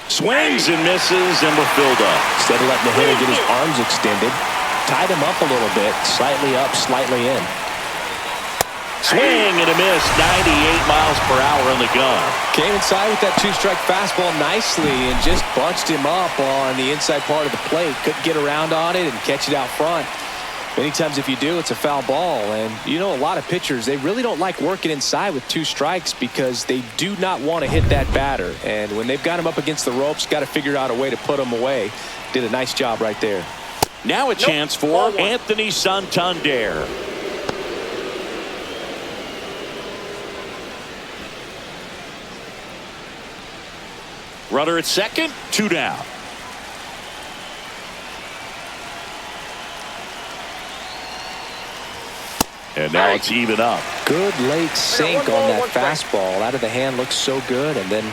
[SPEAKER 1] Swings and misses, and we're filled up.
[SPEAKER 2] Instead of letting the hitter get his arms extended, tied him up a little bit, slightly up, slightly in.
[SPEAKER 1] Swing and a miss, 98 miles per hour on the gun.
[SPEAKER 2] Came inside with that 2-strike fastball nicely and just bunched him up on the inside part of the plate. Couldn't get around on it and catch it out front. Many times if you do, it's a foul ball. And you know, a lot of pitchers, they really don't like working inside with 2 strikes because they do not want to hit that batter. And when they've got him up against the ropes, got to figure out a way to put him away. Did a nice job right there.
[SPEAKER 1] Now a chance for Anthony Santander. Runner at second, 2 down. And now it's even up.
[SPEAKER 2] Good late sink on that fastball. Out of the hand, looks so good. And then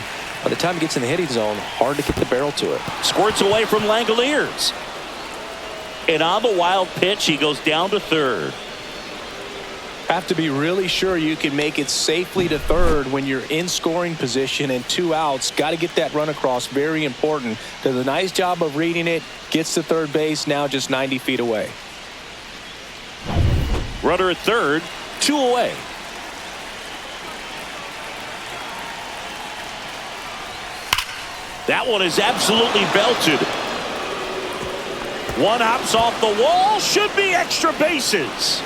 [SPEAKER 2] by the time it gets in the hitting zone, hard to get the barrel to it.
[SPEAKER 1] Squirts away from Langoliers. And on the wild pitch, he goes down to third.
[SPEAKER 2] Have to be really sure you can make it safely to third when you're in scoring position and 2 outs. Got to get that run across. Very important. Does a nice job of reading it. Gets to third base. Now just 90 feet away.
[SPEAKER 1] Runner at third, 2 away. That one is absolutely belted. One hops off the wall, should be extra bases.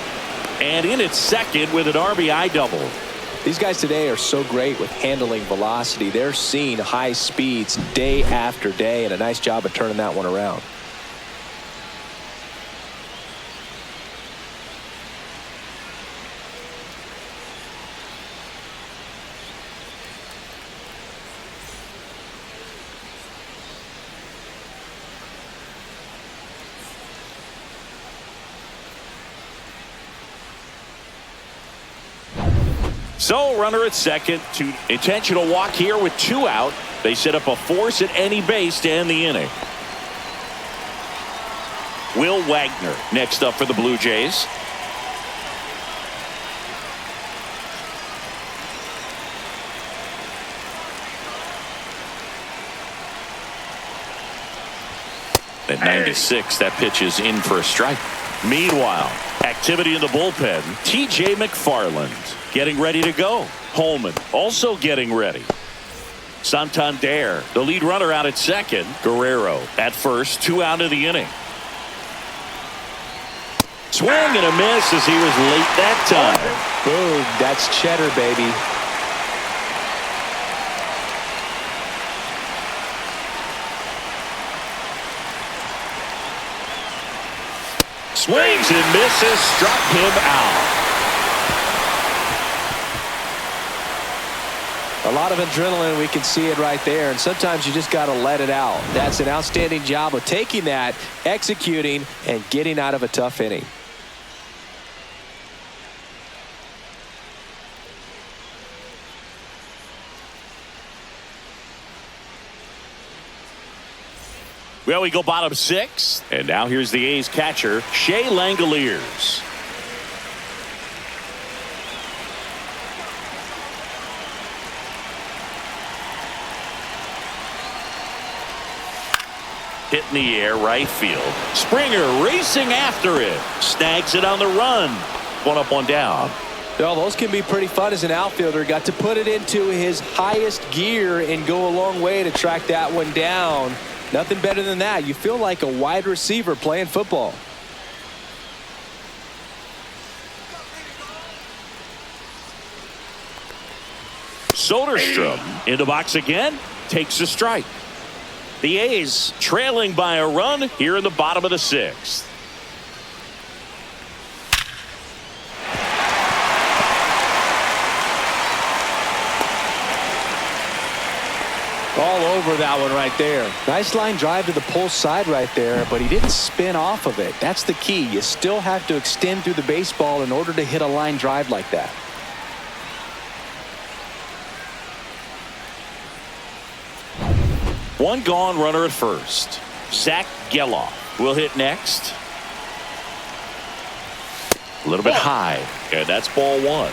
[SPEAKER 1] And in at second with an RBI double.
[SPEAKER 2] These guys today are so great with handling velocity. They're seeing high speeds day after day, and a nice job of turning that one around.
[SPEAKER 1] So runner at second, to intentional walk here with 2 out. They set up a force at any base to end the inning. Will Wagner next up for the Blue Jays. At 96, that pitch is in for a strike. Meanwhile, activity in the bullpen. TJ McFarland getting ready to go. Holman also getting ready. Santander, the lead runner, out at second. Guerrero at first, 2 out of the inning. Swing and a miss as he was late that time.
[SPEAKER 2] Boom, that's cheddar, baby.
[SPEAKER 1] Swings and misses, struck him out.
[SPEAKER 2] A lot of adrenaline, we can see it right there, and sometimes you just got to let it out. That's an outstanding job of taking that, executing, and getting out of a tough inning.
[SPEAKER 1] Well, we go bottom 6, and now here's the A's catcher, Shea Langoliers. hit in the air right field. Springer racing after it. Snags it on the run. One up, one down.
[SPEAKER 2] Well, those can be pretty fun as an outfielder. Got to put it into his highest gear and go a long way to track that one down. Nothing better than that. You feel like a wide receiver playing football.
[SPEAKER 1] Soderstrom in the box again. Takes a strike. The A's trailing by a run here in the bottom of the sixth.
[SPEAKER 2] All over that one right there. Nice line drive to the pull side right there, but he didn't spin off of it. That's the key. You still have to extend through the baseball in order to hit a line drive like that.
[SPEAKER 1] One gone, runner at first. Zach Geloff will hit next. A little bit high, and that's ball one.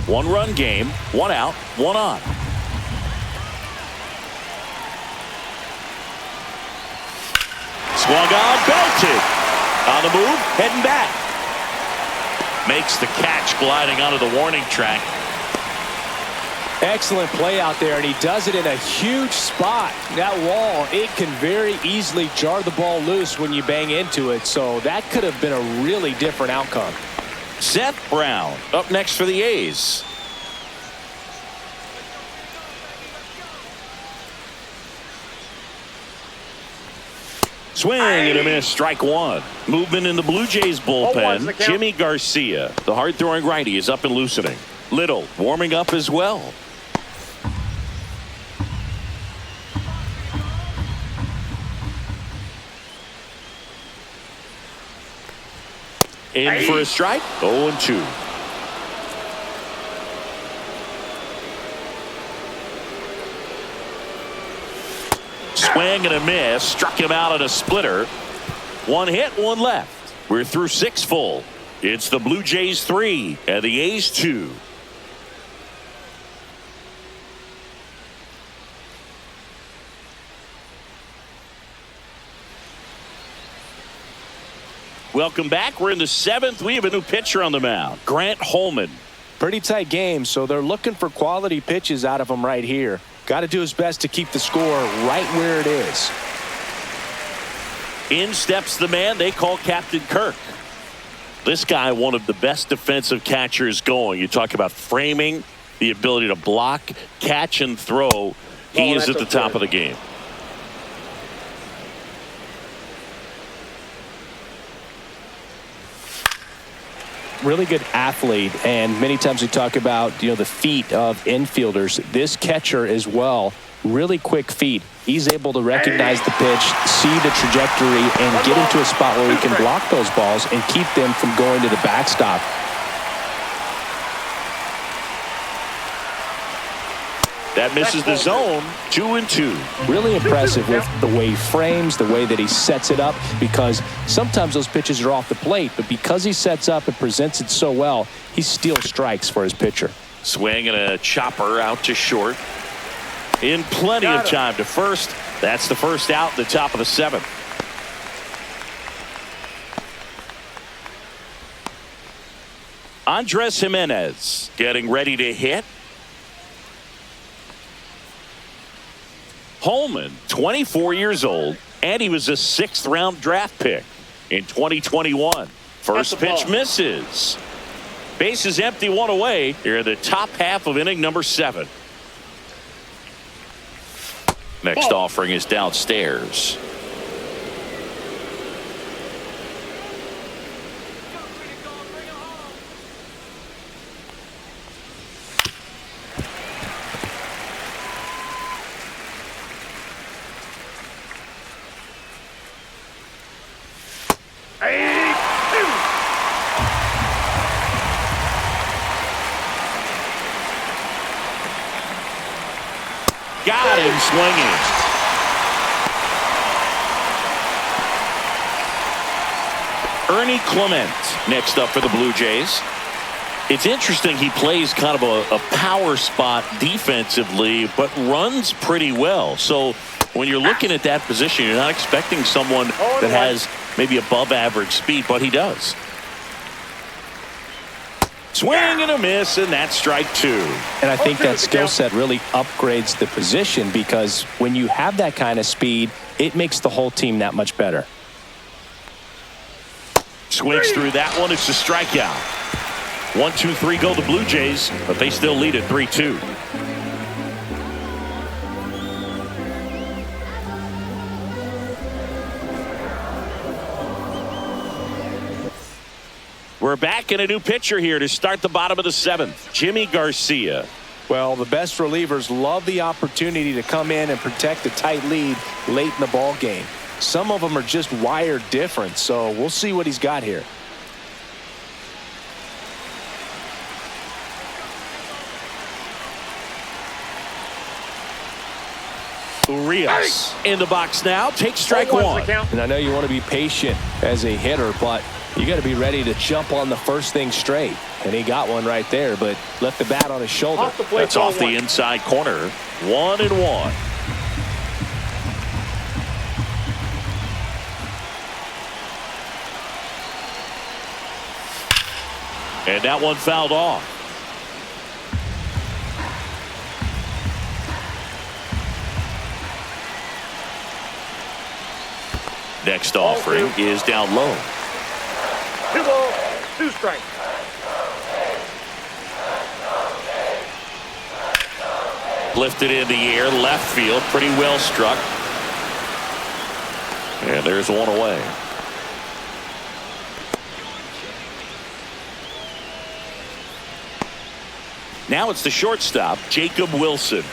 [SPEAKER 1] One-run game, one out, one on. Swung on, belted. On the move, heading back. Makes the catch gliding onto the warning track.
[SPEAKER 2] Excellent play out there, and he does it in a huge spot. That wall, it can very easily jar the ball loose when you bang into it, so that could have been a really different outcome.
[SPEAKER 1] Seth Brown up next for the A's. Swing and a miss, strike one. Movement in the Blue Jays bullpen. Jimmy Garcia, the hard-throwing righty, is up and loosening. Little warming up as well. In for a strike, 0-2. Swing and a miss, struck him out at a splitter. One hit, one left. We're through six full. It's the Blue Jays 3 and the A's 2. Welcome back. We're in the seventh. We have a new pitcher on the mound, Grant Holman.
[SPEAKER 2] Pretty tight game, so they're looking for quality pitches out of him right here. Got to do his best to keep the score right where it is.
[SPEAKER 1] In steps the man they call Captain Kirk. This guy, one of the best defensive catchers going. You talk about framing, the ability to block, catch, and throw. He is at the top of the game.
[SPEAKER 2] Really good athlete, and many times we talk about the feet of infielders. This catcher as well, really quick feet. He's able to recognize the pitch, see the trajectory, and get into a spot where he can block those balls and keep them from going to the backstop.
[SPEAKER 1] That misses the zone. 2-2.
[SPEAKER 2] Really impressive with the way he frames, the way that he sets it up, because sometimes those pitches are off the plate, but because he sets up and presents it so well, he steals strikes for his pitcher.
[SPEAKER 1] Swing and a chopper out to short. In plenty of time to first. That's the first out in the top of the seventh. Andres Jimenez getting ready to hit. Holman, 24 years old, and he was a sixth-round draft pick in 2021. First pitch misses. Bases empty, one away. Here in the top half of inning number 7. Next offering is downstairs. Got him swinging. Ernie Clement next up for the Blue Jays. It's interesting, he plays kind of a power spot defensively, but runs pretty well. So when you're looking at that position, you're not expecting someone that has maybe above average speed, but he does. Swing and a miss, and that's strike two.
[SPEAKER 2] And I think that skill set really upgrades the position, because when you have that kind of speed, it makes the whole team that much better.
[SPEAKER 1] Swings through that one. It's a strikeout. 1-2-3 go the Blue Jays, but they still lead at 3-2. We're back in a new pitcher here to start the bottom of the seventh. Jimmy Garcia.
[SPEAKER 2] Well, the best relievers love the opportunity to come in and protect a tight lead late in the ball game. Some of them are just wired different, so we'll see what he's got here.
[SPEAKER 1] Urias in the box now. Takes strike one.
[SPEAKER 2] And I know you want to be patient as a hitter, but you got to be ready to jump on the first thing straight. And he got one right there, but left the bat on his shoulder.
[SPEAKER 1] That's off the inside corner. 1-1. And that one fouled off. Next offering is down low.
[SPEAKER 3] 2 balls, 2 strikes.
[SPEAKER 1] Lifted in the air, left field, pretty well struck. And there's one away. Now it's the shortstop, Jacob Wilson.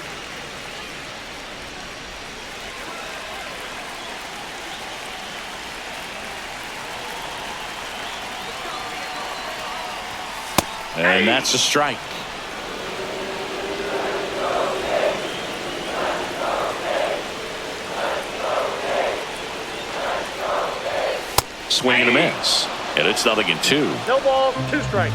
[SPEAKER 1] And that's a strike. Swing and a miss. And it's 0-2.
[SPEAKER 3] No balls, 2 strikes.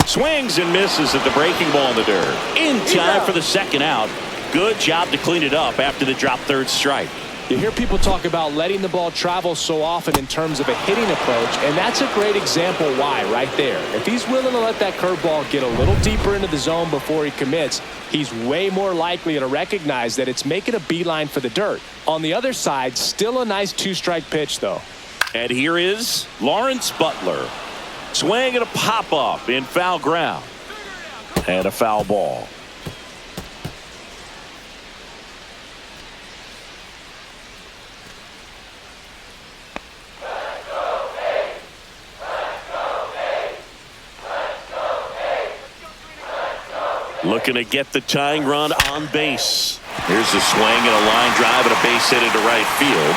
[SPEAKER 1] Swings and misses at the breaking ball in the dirt. In time for the second out. Good job to clean it up after the drop third strike.
[SPEAKER 2] You hear people talk about letting the ball travel so often in terms of a hitting approach, and that's a great example why right there. If he's willing to let that curveball get a little deeper into the zone before he commits, he's way more likely to recognize that it's making a beeline for the dirt. On the other side, still a nice 2-strike pitch, though.
[SPEAKER 1] And here is Lawrence Butler. Swing and a pop-up in foul ground. And a foul ball. Looking to get the tying run on base. Here's a swing and a line drive and a base hit into right field.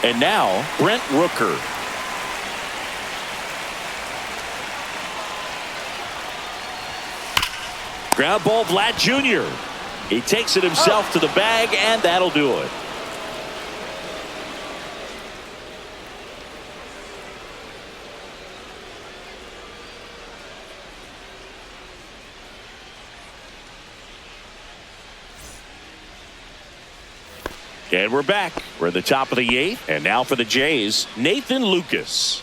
[SPEAKER 1] And now Brent Rooker. Ground ball, Vlad Jr. He takes it himself to the bag, and that'll do it. And we're back. We're at the top of the 8th. And now for the Jays, Nathan Lucas.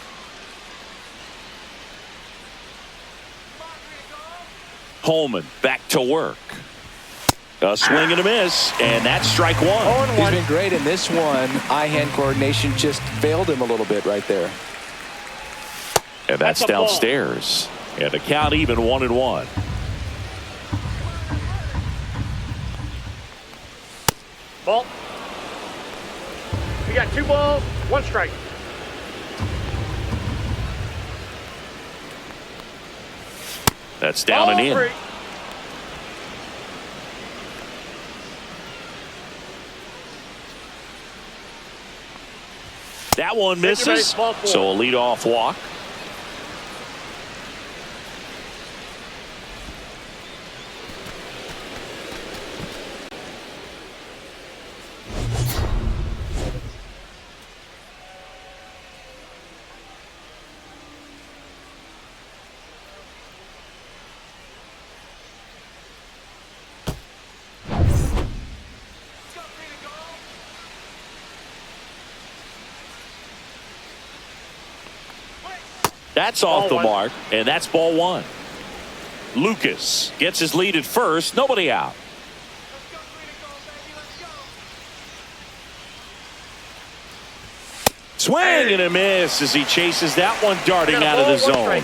[SPEAKER 1] Holman back to work. A swing and a miss, and that's strike one.
[SPEAKER 2] He's been great in this one. Eye-hand coordination just failed him a little bit right there.
[SPEAKER 1] And that's downstairs. And the count even 1-1.
[SPEAKER 3] Ball. We got 2 balls, 1 strike.
[SPEAKER 1] That's down and in.
[SPEAKER 3] 3.
[SPEAKER 1] That one misses. So a leadoff walk. That's off the
[SPEAKER 3] Ball one.
[SPEAKER 1] mark, and that's ball one. Lucas gets his lead at first. Nobody out. Swing and a miss as he chases that one darting out of the zone.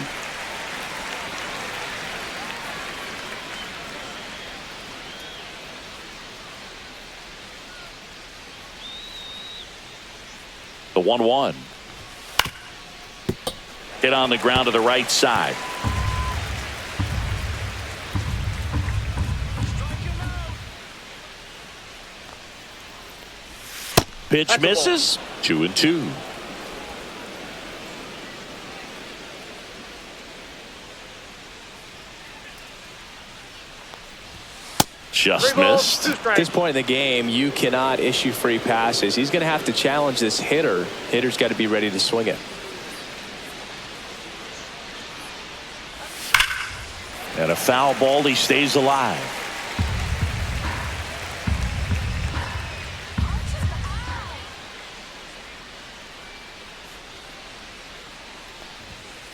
[SPEAKER 1] The 1-1. Hit on the ground to the right side. Pitch misses. 2-2. Just missed.
[SPEAKER 2] At this point in the game, you cannot issue free passes. He's going to have to challenge this hitter. Hitter's got to be ready to swing it.
[SPEAKER 1] And a foul ball. He stays alive.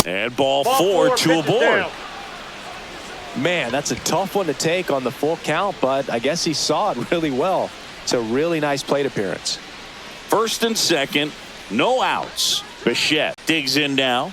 [SPEAKER 1] And ball four, two aboard.
[SPEAKER 2] Man, that's a tough one to take on the full count, but I guess he saw it really well. It's a really nice plate appearance.
[SPEAKER 1] First and second, no outs. Bichette digs in now.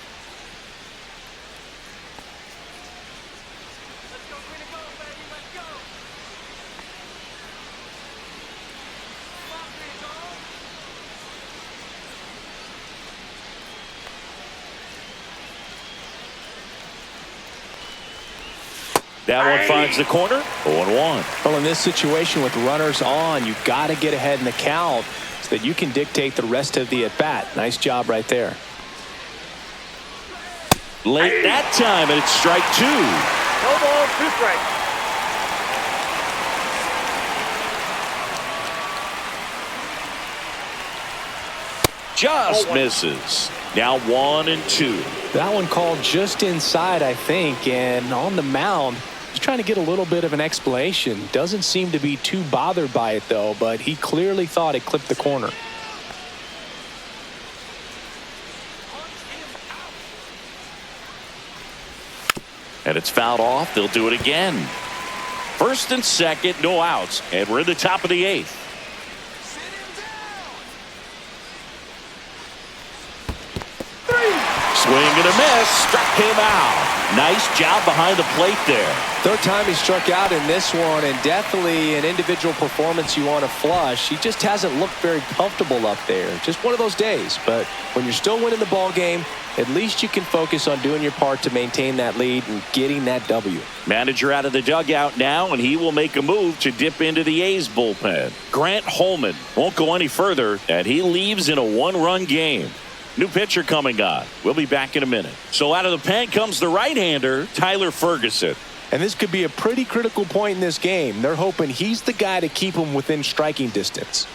[SPEAKER 1] That one finds the corner. 0-1.
[SPEAKER 2] Well, in this situation with runners on, you've got to get ahead in the count so that you can dictate the rest of the at-bat. Nice job right there.
[SPEAKER 1] Late that time, and it's strike two.
[SPEAKER 3] No ball, 2 strikes.
[SPEAKER 1] Just misses. Now 1-2.
[SPEAKER 2] That one called just inside, I think, and on the mound, he's trying to get a little bit of an explanation. Doesn't seem to be too bothered by it, though, but he clearly thought it clipped the corner.
[SPEAKER 1] And it's fouled off. They'll do it again. First and second, no outs. And we're in the top of the 8th. Swing and a miss. Struck him out. Nice job behind the plate there.
[SPEAKER 2] Third time he struck out in this one, and definitely an individual performance you want to flush. He just hasn't looked very comfortable up there. Just one of those days. But when you're still winning the ball game, at least you can focus on doing your part to maintain that lead and getting that W.
[SPEAKER 1] Manager out of the dugout now, and he will make a move to dip into the A's bullpen. Grant Holman won't go any further, and he leaves in a 1-run game. New pitcher coming on. We'll be back in a minute. So out of the pen comes the right-hander, Tyler Ferguson.
[SPEAKER 2] And this could be a pretty critical point in this game. They're hoping he's the guy to keep him within striking distance.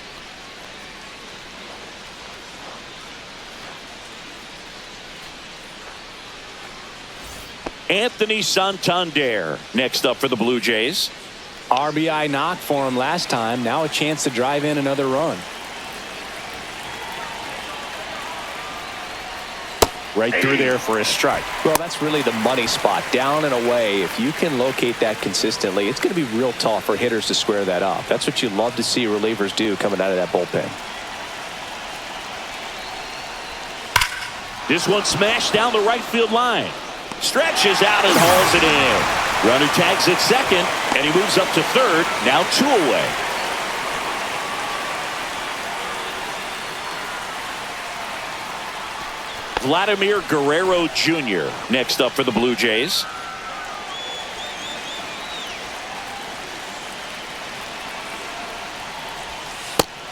[SPEAKER 1] Anthony Santander next up for the Blue Jays.
[SPEAKER 2] RBI knock for him last time. Now a chance to drive in another run.
[SPEAKER 1] Right through there for a strike.
[SPEAKER 2] Well, that's really the money spot. Down and away. If you can locate that consistently, it's going to be real tough for hitters to square that up. That's what you love to see relievers do coming out of that bullpen.
[SPEAKER 1] This one smashed down the right field line. Stretches out and hauls it in. Runner tags at second, and he moves up to third. Now 2 away. Vladimir Guerrero Jr. next up for the Blue Jays.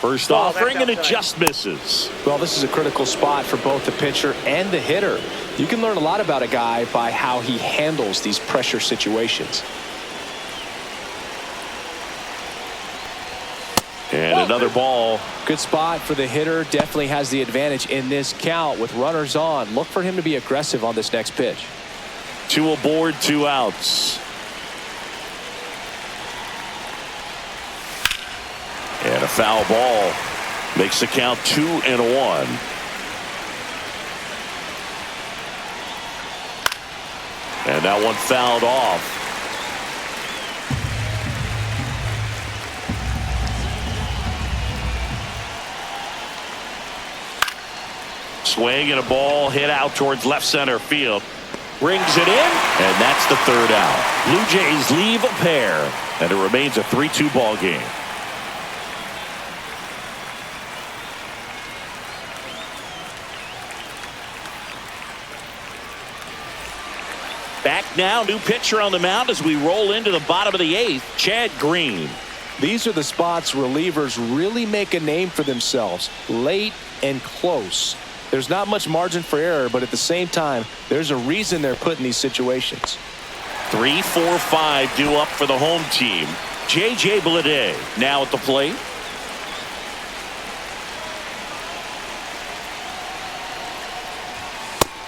[SPEAKER 1] First offering, and it just misses.
[SPEAKER 2] Well, this is a critical spot for both the pitcher and the hitter. You can learn a lot about a guy by how he handles these pressure situations.
[SPEAKER 1] And another ball.
[SPEAKER 2] Good spot for the hitter. Definitely has the advantage in this count with runners on. Look for him to be aggressive on this next pitch.
[SPEAKER 1] 2 aboard, 2 outs. And a foul ball makes the count 2-1. And that one fouled off. Swing and a ball hit out towards left center field. Brings it in, and that's the third out. Blue Jays leave a pair, and it remains a 3-2 ball game. Back now, new pitcher on the mound as we roll into the bottom of the 8th, Chad Green.
[SPEAKER 2] These are the spots relievers really make a name for themselves, late and close. There's not much margin for error, but at the same time, there's a reason they're put in these situations.
[SPEAKER 1] 3, 4, 5 due up for the home team. J.J. Bleday now at the plate.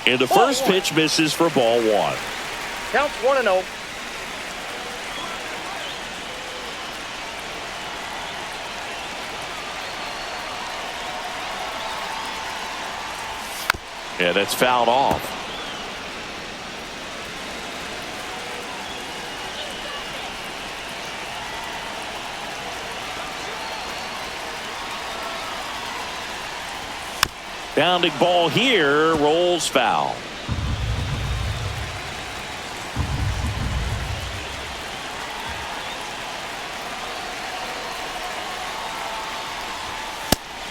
[SPEAKER 1] And the first pitch misses for ball 1.
[SPEAKER 3] Counts 1-0.
[SPEAKER 1] Yeah, that's fouled off. Bounding ball here, rolls foul.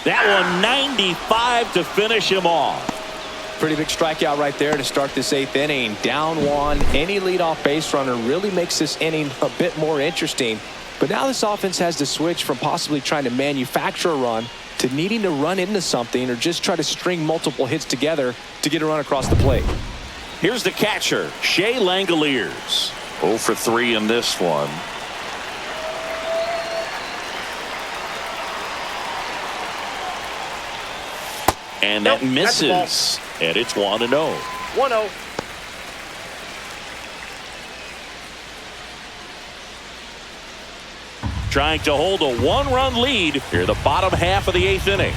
[SPEAKER 1] That one 95 to finish him off.
[SPEAKER 2] Pretty big strikeout right there to start this 8th inning. Down 1. Any leadoff base runner really makes this inning a bit more interesting. But now this offense has to switch from possibly trying to manufacture a run to needing to run into something or just try to string multiple hits together to get a run across the plate.
[SPEAKER 1] Here's the catcher, Shea Langoliers. 0 for 3 in this one. And that misses. And it's 1-0.
[SPEAKER 3] 1-0.
[SPEAKER 1] Trying to hold a 1-run lead here the bottom half of the 8th inning.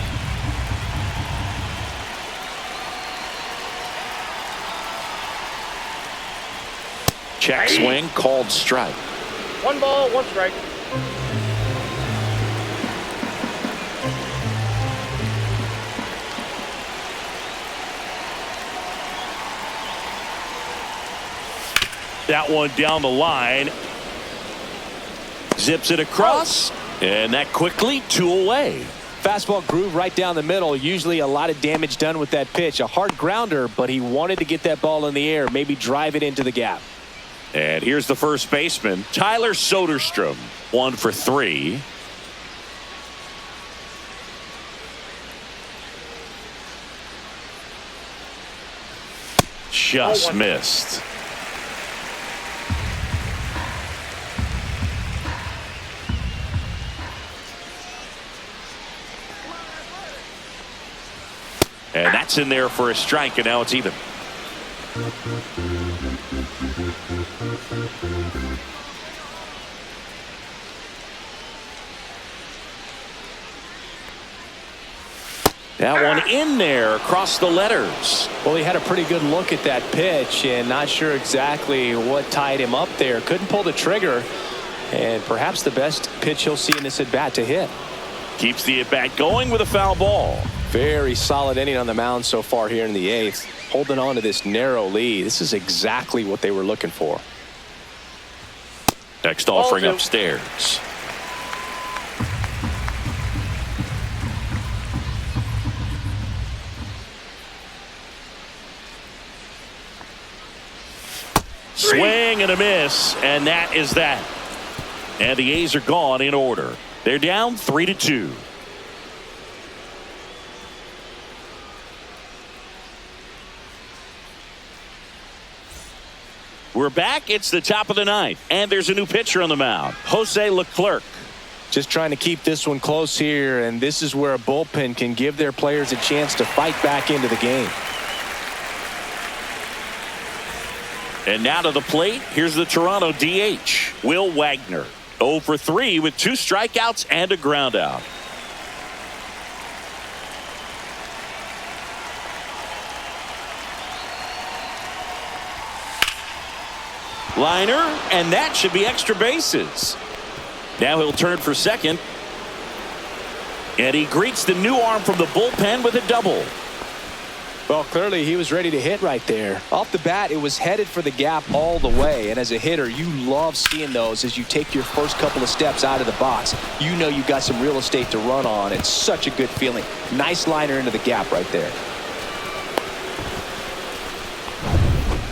[SPEAKER 1] Check swing, called strike.
[SPEAKER 3] 1 ball, 1 strike.
[SPEAKER 1] That one down the line. Zips it across. And that quickly 2 away.
[SPEAKER 2] Fastball groove right down the middle. Usually a lot of damage done with that pitch. A hard grounder, but he wanted to get that ball in the air. Maybe drive it into the gap.
[SPEAKER 1] And here's the first baseman, Tyler Soderstrom. 1 for 3. Just missed. And that's in there for a strike, and now it's even. That one in there across the letters.
[SPEAKER 2] Well, he had a pretty good look at that pitch and not sure exactly what tied him up there. Couldn't pull the trigger, and perhaps the best pitch he'll see in this at bat to hit.
[SPEAKER 1] Keeps the at bat going with a foul ball.
[SPEAKER 2] Very solid inning on the mound so far here in the 8th. Holding on to this narrow lead. This is exactly what they were looking for.
[SPEAKER 1] Next offering upstairs. Swing and a miss, and that is that. And the A's are gone in order. They're down 3-2. We're back. It's the top of the 9th, and there's a new pitcher on the mound, Jose Leclerc.
[SPEAKER 2] Just trying to keep this one close here, and this is where a bullpen can give their players a chance to fight back into the game.
[SPEAKER 1] And now to the plate, here's the Toronto DH, Will Wagner. 0 for 3 with 2 strikeouts and a ground out. Liner, and that should be extra bases. Now he'll turn for second. And he greets the new arm from the bullpen with a double.
[SPEAKER 2] Well, clearly he was ready to hit right there. Off the bat, it was headed for the gap all the way. And as a hitter, you love seeing those as you take your first couple of steps out of the box. You know you got some real estate to run on. It's such a good feeling. Nice liner into the gap right there.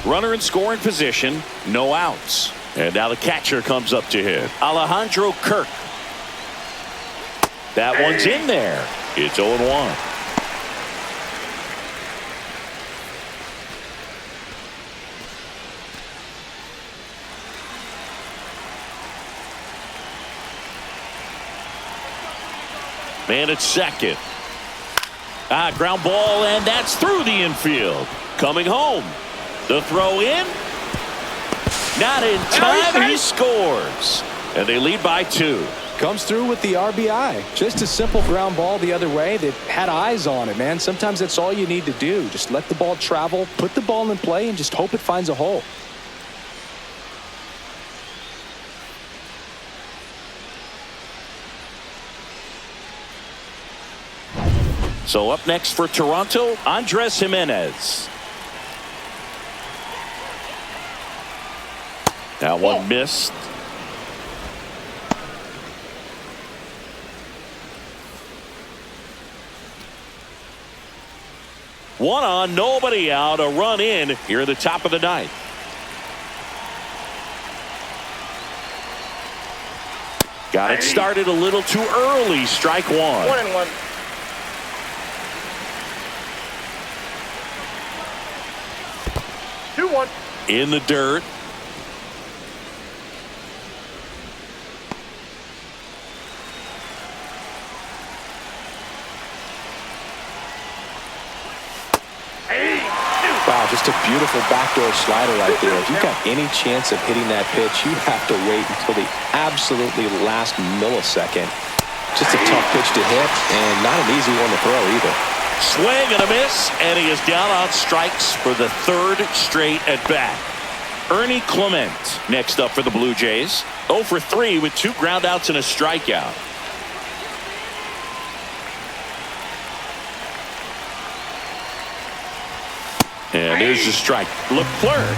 [SPEAKER 1] Runner in scoring position, no outs. And now the catcher comes up to hit. Alejandro Kirk. That one's in there. It's 0-1. Man at second. Ground ball, and that's through the infield. Coming home. The throw in. Not in time. He scores. And they lead by 2.
[SPEAKER 2] Comes through with the RBI. Just a simple ground ball the other way that had eyes on it, man. Sometimes that's all you need to do. Just let the ball travel, put the ball in play, and just hope it finds a hole.
[SPEAKER 1] So up next for Toronto, Andres Jimenez. That one missed. One on, nobody out, a run in here at the top of the ninth. Got it started a little too early. Strike 1.
[SPEAKER 3] 1-1.
[SPEAKER 1] In the dirt.
[SPEAKER 2] Wow, just a beautiful backdoor slider right there. If you've got any chance of hitting that pitch, you have to wait until the absolutely last millisecond. Just a tough pitch to hit, and not an easy one to throw either.
[SPEAKER 1] Swing and a miss, and he is down on strikes for the 3rd straight at bat. Ernie Clement next up for the Blue Jays. 0 for 3 with 2 groundouts and a strikeout. And there's the strike. Leclerc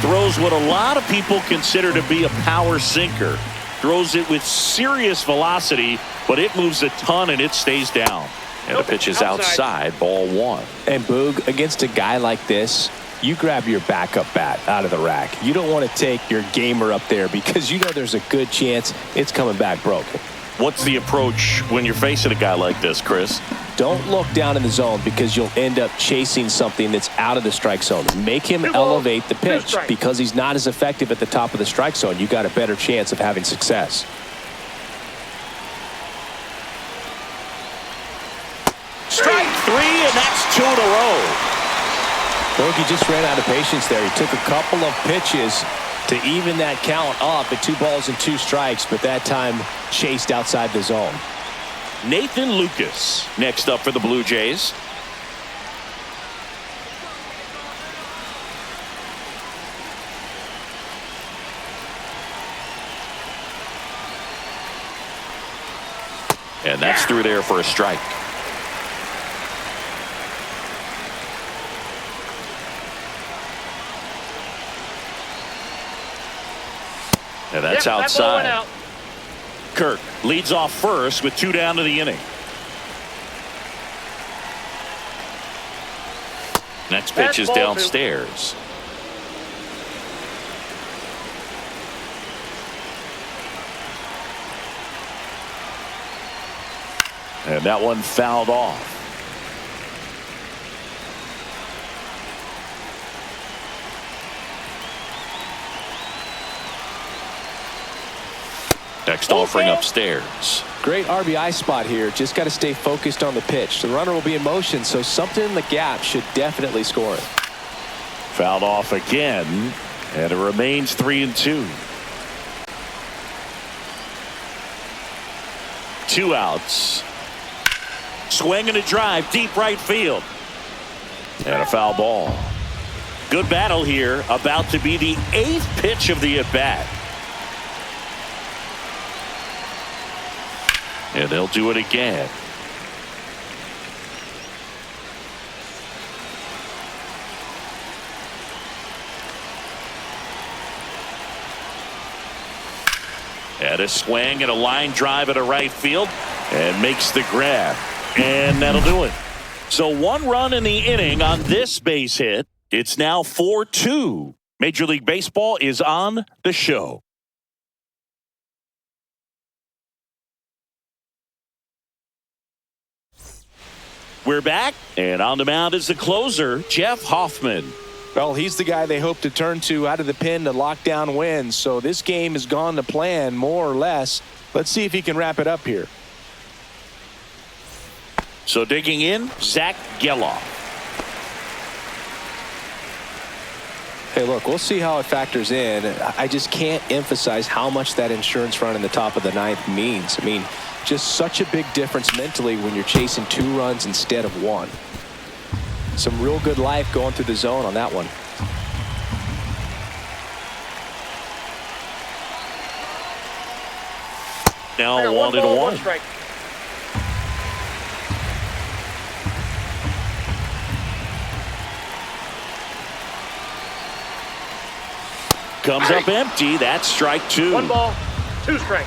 [SPEAKER 1] throws what a lot of people consider to be a power sinker. Throws it with serious velocity, but it moves a ton and it stays down. And the pitch is outside, ball 1.
[SPEAKER 2] And Boog, against a guy like this, you grab your backup bat out of the rack. You don't want to take your gamer up there because you know there's a good chance it's coming back broken.
[SPEAKER 1] What's the approach when you're facing a guy like this, Chris?
[SPEAKER 2] Don't look down in the zone because you'll end up chasing something that's out of the strike zone. Make him elevate the pitch because he's not as effective at the top of the strike zone. You got a better chance of having success.
[SPEAKER 1] Strike 3, and that's 2 in a row.
[SPEAKER 2] Bogey just ran out of patience there. He took a couple of pitches to even that count up at 2 balls and 2 strikes, but that time chased outside the zone.
[SPEAKER 1] Nathan Lucas next up for the Blue Jays. And that's through there for a strike. And that's outside.
[SPEAKER 3] Out.
[SPEAKER 1] Kirk leads off first with 2 down to the inning. Next pitch is downstairs. And that one fouled off. Next offering upstairs.
[SPEAKER 2] Great RBI spot here. Just got to stay focused on the pitch. The runner will be in motion, so something in the gap should definitely score it.
[SPEAKER 1] Fouled off again, and it remains 3-2. 2 outs. Swing and a drive, deep right field. And a foul ball. Good battle here. About to be the 8th pitch of the at-bat. And they'll do it again. At a swing and a line drive at a right field and makes the grab. And that'll do it. So 1 run in the inning on this base hit. It's now 4-2. Major League Baseball is on the show. We're back, and on the mound is the closer, Jeff Hoffman.
[SPEAKER 2] Well, he's the guy they hope to turn to out of the pen to lock down wins. So this game has gone to plan, more or less. Let's see if he can wrap it up here.
[SPEAKER 1] So digging in, Zach Geloff.
[SPEAKER 2] Hey, look, we'll see how it factors in. I just can't emphasize how much that insurance run in the top of the 9th means. I mean, just such a big difference mentally when you're chasing 2 runs instead of 1. Some real good life going through the zone on that one.
[SPEAKER 1] Now 1-1.
[SPEAKER 3] 1 strike.
[SPEAKER 1] Comes up empty. That's strike 2.
[SPEAKER 3] 1 ball, 2 strike.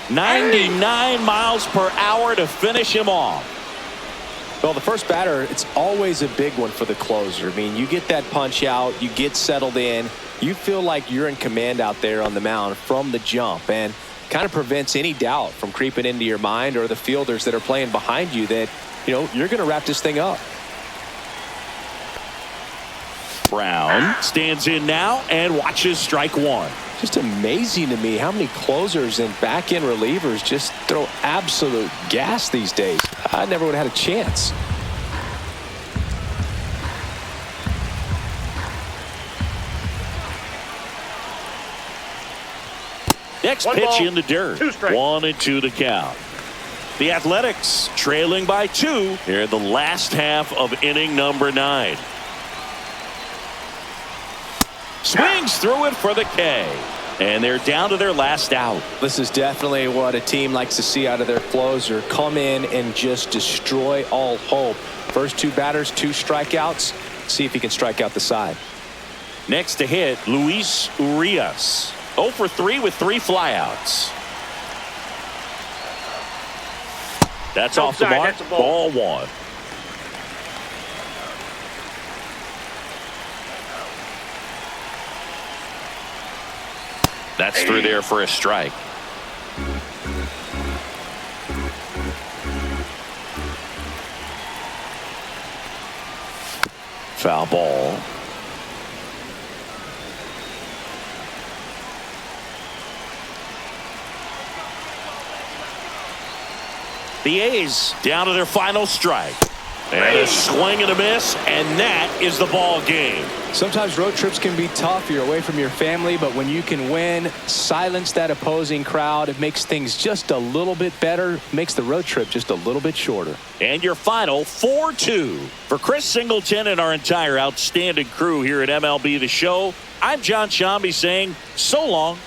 [SPEAKER 1] .99 miles per hour to finish him off.
[SPEAKER 2] Well, the first batter, it's always a big one for the closer. I mean, you get that punch out, you get settled in, you feel like you're in command out there on the mound from the jump, and kind of prevents any doubt from creeping into your mind or the fielders that are playing behind you that, you know, you're going to wrap this thing up.
[SPEAKER 1] Brown stands in now and watches strike 1.
[SPEAKER 2] Just amazing to me how many closers and back-end relievers just throw absolute gas these days. I never would have had a chance.
[SPEAKER 1] Next
[SPEAKER 3] 1
[SPEAKER 1] pitch
[SPEAKER 3] ball,
[SPEAKER 1] in the dirt.
[SPEAKER 3] 2 strikes.
[SPEAKER 1] 1-2 to count. The Athletics trailing by 2 here in the last half of inning number 9. Swings through it for the K. And they're down to their last out.
[SPEAKER 2] This is definitely what a team likes to see out of their closer. Come in and just destroy all hope. First 2 batters, 2 strikeouts. See if he can strike out the side.
[SPEAKER 1] Next to hit, Luis Urias. 0 for 3 with 3 flyouts. That's off the
[SPEAKER 3] Outside,
[SPEAKER 1] mark.
[SPEAKER 3] that's a ball.
[SPEAKER 1] Ball 1. That's through there for a strike. Foul ball. The A's down to their final strike. And a swing and a miss, and that is the ball game.
[SPEAKER 2] Sometimes road trips can be tough. You're away from your family, but when you can win, silence that opposing crowd, it makes things just a little bit better, makes the road trip just a little bit shorter.
[SPEAKER 1] And your final 4-2. For Chris Singleton and our entire outstanding crew here at MLB The Show, I'm John Shambi saying so long.